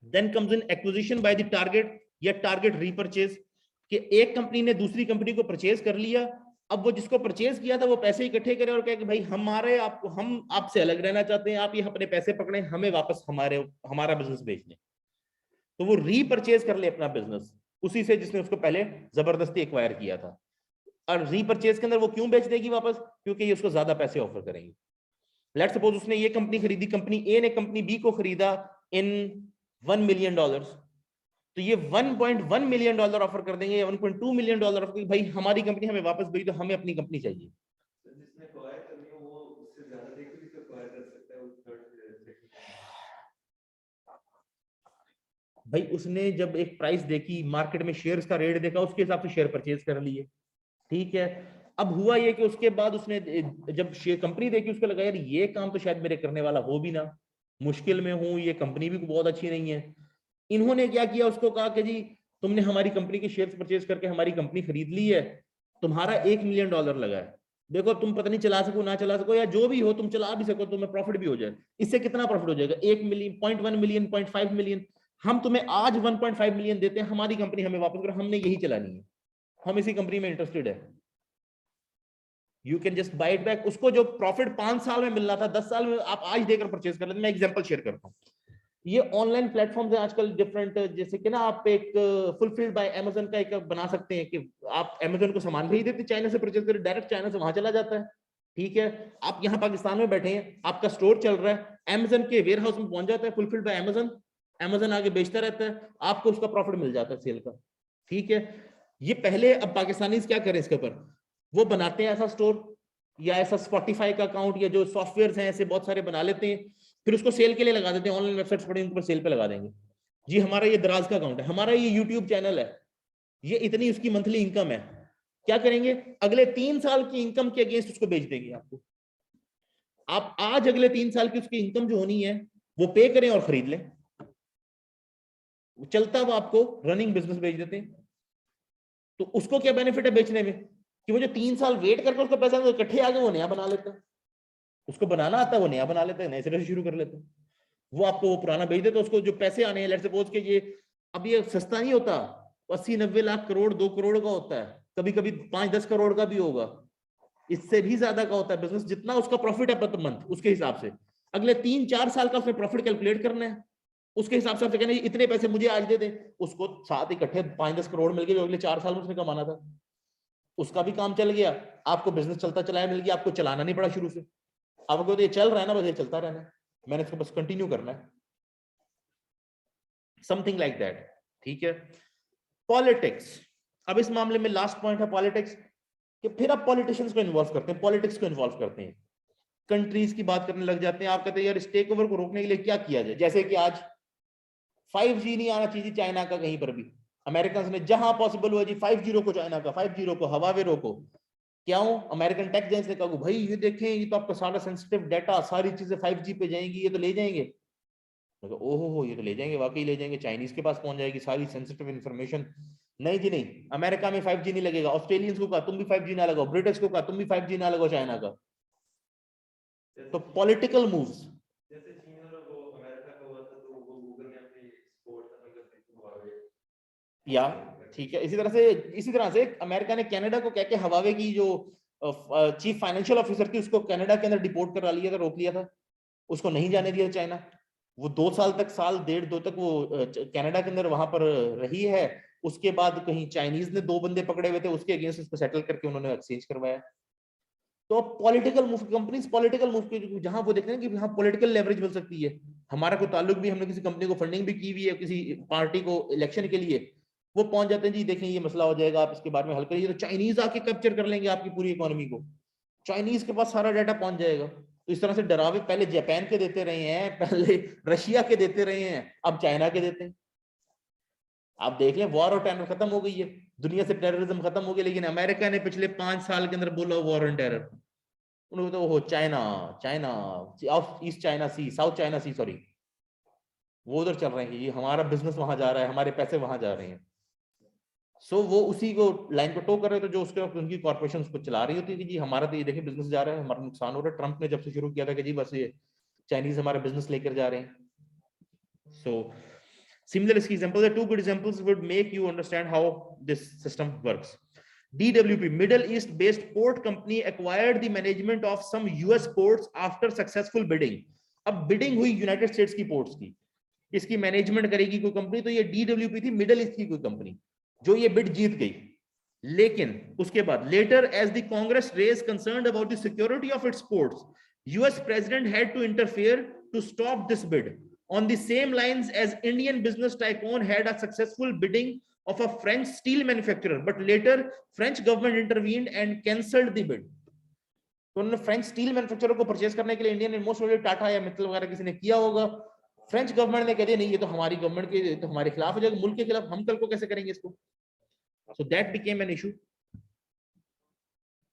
Then comes in acquisition by the target या टारगेट रीपरचेज, कि एक कंपनी ने दूसरी कंपनी को परचेज कर लिया, अब वो जिसको परचेज किया था वो पैसे इकट्ठे करे और कहे कि भाई हमारे आपको, हम आपसे अलग रहना चाहते हैं, आप ये अपने पैसे पकड़े, हमें वापस हमारा बिजनेस बेच दें, तो वो रीपरचेज कर ले अपना बिजनेस उसी से जिसने उसको पहले जबरदस्ती एक्वायर किया था। और रीपरचेज के अंदर वो क्यों बेच देगी वापस? क्योंकि ये उसको ज्यादा पैसे ऑफर करेंगे। लेट्स सपोज उसने ये कंपनी खरीदी, कंपनी ए ने कंपनी बी को खरीदा इन $1 मिलियन, तो ये $1.1 मिलियन ऑफर कर देंगे, या $1.2 मिलियन ऑफर, भाई हमारी कंपनी हमें वापस भेज दो, हमें अपनी कंपनी चाहिए। जिसने एक्वायर करनी हो वो उससे ज्यादा देख के एक्वायर कर सकता है उस थर्ड भाई उसने जब एक प्राइस देखी, मार्केट में शेयर्स का रेट देखा, उसके हिसाब से शेयर परचेज कर लिए, ठीक है। अब हुआ ये कि उसके बाद उसने जब शेयर कंपनी देखी, उसको लगा यार ये काम तो शायद मेरे करने वाला हो भी ना, मुश्किल में हूं, ये कंपनी भी बहुत अच्छी नहीं है। इन्होंने क्या किया, उसको कहा कि जी तुमने हमारी कंपनी के शेयर्स परचेज करके हमारी कंपनी खरीद ली है, तुम्हारा $1 मिलियन लगा है, देखो तुम पता नहीं चला सको ना चला सको, या जो भी हो तुम चला भी सको, तुम्हें प्रॉफिट भी हो जाए। इससे कितना प्रॉफिट हो जाएगा? 1 मिलियन, 0.1 मिलियन, 0.5 मिलियन। हम तुम्हें आज 1.5 मिलियन देते हैं, हमारी कंपनी हमें वापस करो, हमने यही चलानी है, हम इसी कंपनी में इंटरेस्टेड है, you can just by it back. उसको जो प्रॉफिट 5 साल में मिलना था 10 साल में आप आज देकर परचेज कर लेते। मैं एग्जांपल शेयर करता हूँ, ये ऑनलाइन प्लेटफॉर्म्स है आजकल डिफरेंट, जैसे कि ना आप एक फुलफिल्ड बाय अमेजन का एक बना सकते हैं कि आप अमेजन को सामान भेज देते, चाइना से परचेज करें, डायरेक्ट चाइना से वहां चला जाता है, ठीक है। आप यहाँ पाकिस्तान में बैठे हैं, आपका स्टोर चल रहा है, अमेजन के वेयर हाउस में पहुंच जाता है, फुलफिल्ड बाय अमेजन, अमेजन आगे बेचता रहता है, आपको उसका प्रॉफिट मिल जाता है सेल का, ठीक है। ये पहले, अब पाकिस्तानी क्या करें इसके ऊपर, वो बनाते हैं ऐसा स्टोर या ऐसा स्पॉटिफाई का अकाउंट या जो सॉफ्टवेयर हैं ऐसे बहुत सारे बना लेते हैं, फिर उसको सेल के लिए लगा देते हैं, ऑनलाइन वेबसाइट्स पड़े उन पर सेल पे लगा देंगे, जी हमारा ये दराज का अकाउंट है, हमारा ये यूट्यूब चैनल है, ये इतनी उसकी मंथली इनकम है। क्या करेंगे, अगले 3 साल की इनकम के अगेंस्ट उसको बेच देंगे आपको। आप आज अगले 3 साल की उसकी इनकम जो होनी है वो पे करें और खरीद लें, चलता हुआ आपको रनिंग बिजनेस बेच देते हैं। तो उसको क्या बेनिफिट है बेचने में, कि वो जो 3 साल वेट करके उसका पैसा इकट्ठे आगे वो नया बना लेता है, उसको बनाना आता है वो नया बना लेता है, नए सिरे से शुरू कर लेता है। वो आपको वो पुराना बेच देता है, उसको जो पैसे आने हैं, लेट्स सपोज के ये अब ये सस्ता नहीं होता, 80-90 लाख करोड़ 2 करोड़ का होता है, कभी कभी 5-10 करोड़ का भी होगा, इससे भी ज्यादा का होता है बिजनेस। जितना उसका प्रॉफिट है पर मंथ उसके हिसाब से अगले 3-4 साल का उसने प्रॉफिट कैलकुलेट करना है, उसके हिसाब से कहना इतने पैसे मुझे आज दे दे, उसको साथ इकट्ठे 5-10 करोड़ मिल गए जो अगले 4 साल में उसने कमाना था, उसका भी काम चल गया, आपको बिजनेस चलता चलाया मिल गया, आपको चलाना नहीं पड़ा शुरू से, आपको तो ये चल रहा है ना, बस ये चलता रहना है, मैंने इसको बस कंटिन्यू करना है, समथिंग लाइक दैट। ठीक है, पॉलिटिक्स, अब इस मामले में लास्ट पॉइंट है पॉलिटिक्स, कि फिर आप पॉलिटिशियंस को इन्वॉल्व करते हैं, पॉलिटिक्स को इन्वॉल्व करते हैं, कंट्रीज की बात करने लग जाते हैं। आप कहते हैं यार इस टेक ओवर को रोकने के लिए क्या किया जाए, जैसे कि आज 5G नहीं आना चाहिए चाइना का कहीं पर भी, अमेरिकन ने जहां पॉसिबल हुआ जी 5G रोको, चाइना का 5G रोको, हवावे रोको, क्यों, अमेरिकन टेक जेंस ने कहा भाई ये देखें ये तो आपका सारा सेंसिटिव डाटा सारी चीजें 5G पे जाएंगी, ये तो ले जाएंगे, ओहो ये तो ले जाएंगे, वाकई ले जाएंगे, चाइनीज के पास पहुंच जाएगी सारी सेंसिटिव इन्फॉर्मेशन। नहीं जी नहीं, अमेरिका में 5G नहीं लगेगा, ऑस्ट्रेलियंस को कहा तुम भी 5G ना लगाओ, ब्रिटिश को कहा तुम भी 5G ना लगाओ चाइना का। तो पॉलिटिकल मूव्स, जैसे चीन और वो अमेरिका का हुआ था, तो वो गूगल ने अपनी स्पोर्ट्स हुआवे, या ठीक है, इसी तरह से अमेरिका ने कनाडा को कह के हवावे की जो चीफ फाइनेंशियल ऑफिसर थी उसको कनाडा के अंदर डिपोर्ट करा लिया था, रोक लिया था, उसको नहीं जाने दिया चाइना। वो 2 साल तक, साल 1.5-2 तक वो कनाडा के अंदर वहां पर रही है। उसके बाद कहीं चाइनीज ने 2 बंदे पकड़े हुए थे, उसके अगेंस्ट उसको सेटल करके उन्होंने एक्सचेंज करवाया। तो political move, companies political move के जहां वो देख रहे हैं कि हाँ पॉलिटिकल लेवरेज मिल सकती है, हमारा कोई ताल्लुक भी, हमने किसी कंपनी को फंडिंग भी की हुई है किसी पार्टी को इलेक्शन के लिए, वो पहुंच जाते हैं जी देखें ये मसला हो जाएगा, आप इसके बारे में हल करिए, तो चाइनीज आके कैप्चर कर लेंगे आपकी पूरी इकोनॉमी को, चाइनीज के पास सारा डाटा पहुंच जाएगा। तो इस तरह से डरावे पहले जापान के देते रहे हैं, पहले रशिया के देते रहे हैं, अब चाइना के देते हैं। आप देख लें वॉर और टेरर खत्म हो गई है, दुनिया से टेररिज्म खत्म हो गया, लेकिन अमेरिका ने पिछले 5 साल के अंदर बोला वॉर एंड टेरर, उन्होंने तो वो चाइना चाइना ईस्ट चाइना सी, साउथ चाइना सी सॉरी, वो उधर चल रहे हैं कि हमारा बिजनेस वहां जा रहा है, हमारे पैसे वहां जा रहे हैं। सो वो उसी को लाइन को टो कर रहे थे जो उसके वक्त उनकी कॉर्पोरेशन को चला रही होती है कि जी हमारा तो ये देखिए बिजनेस जा रहा है, हमारा नुकसान हो रहा है। ट्रंप ने जब से शुरू किया था कि जी बस ये चाइनीज हमारा बिजनेस लेकर जा रहे हैं। सो similar example, the 2 good examples would make you understand how this system works. DWP, Middle East based port company, acquired the management of some US ports after successful bidding. अब bidding हुई United states की ports की, इसकी management करेगी कोई company, तो ये DWP थी मिडल ईस्ट की कोई कंपनी जो ये बिड जीत गई। लेकिन उसके बाद later as the Congress raise concern about the security of its ports, US president had to interfere to stop this bid on the same lines as Indian business tycoon had a successful bidding of a French steel manufacturer, but later French government intervened and cancelled the bid. तो उन्होंने French steel manufacturer को purchase करने के लिए Indian most probably Tata या मित्तल वगैरह किसी ने किया होगा, फ्रेंच गवर्नमेंट ने कह दिया नहीं ये तो हमारी गवर्नमेंट के, तो हमारे खिलाफ हो जाएगा, मुल्क के खिलाफ, हम कल को कैसे करेंगे इसको। So that became an issue.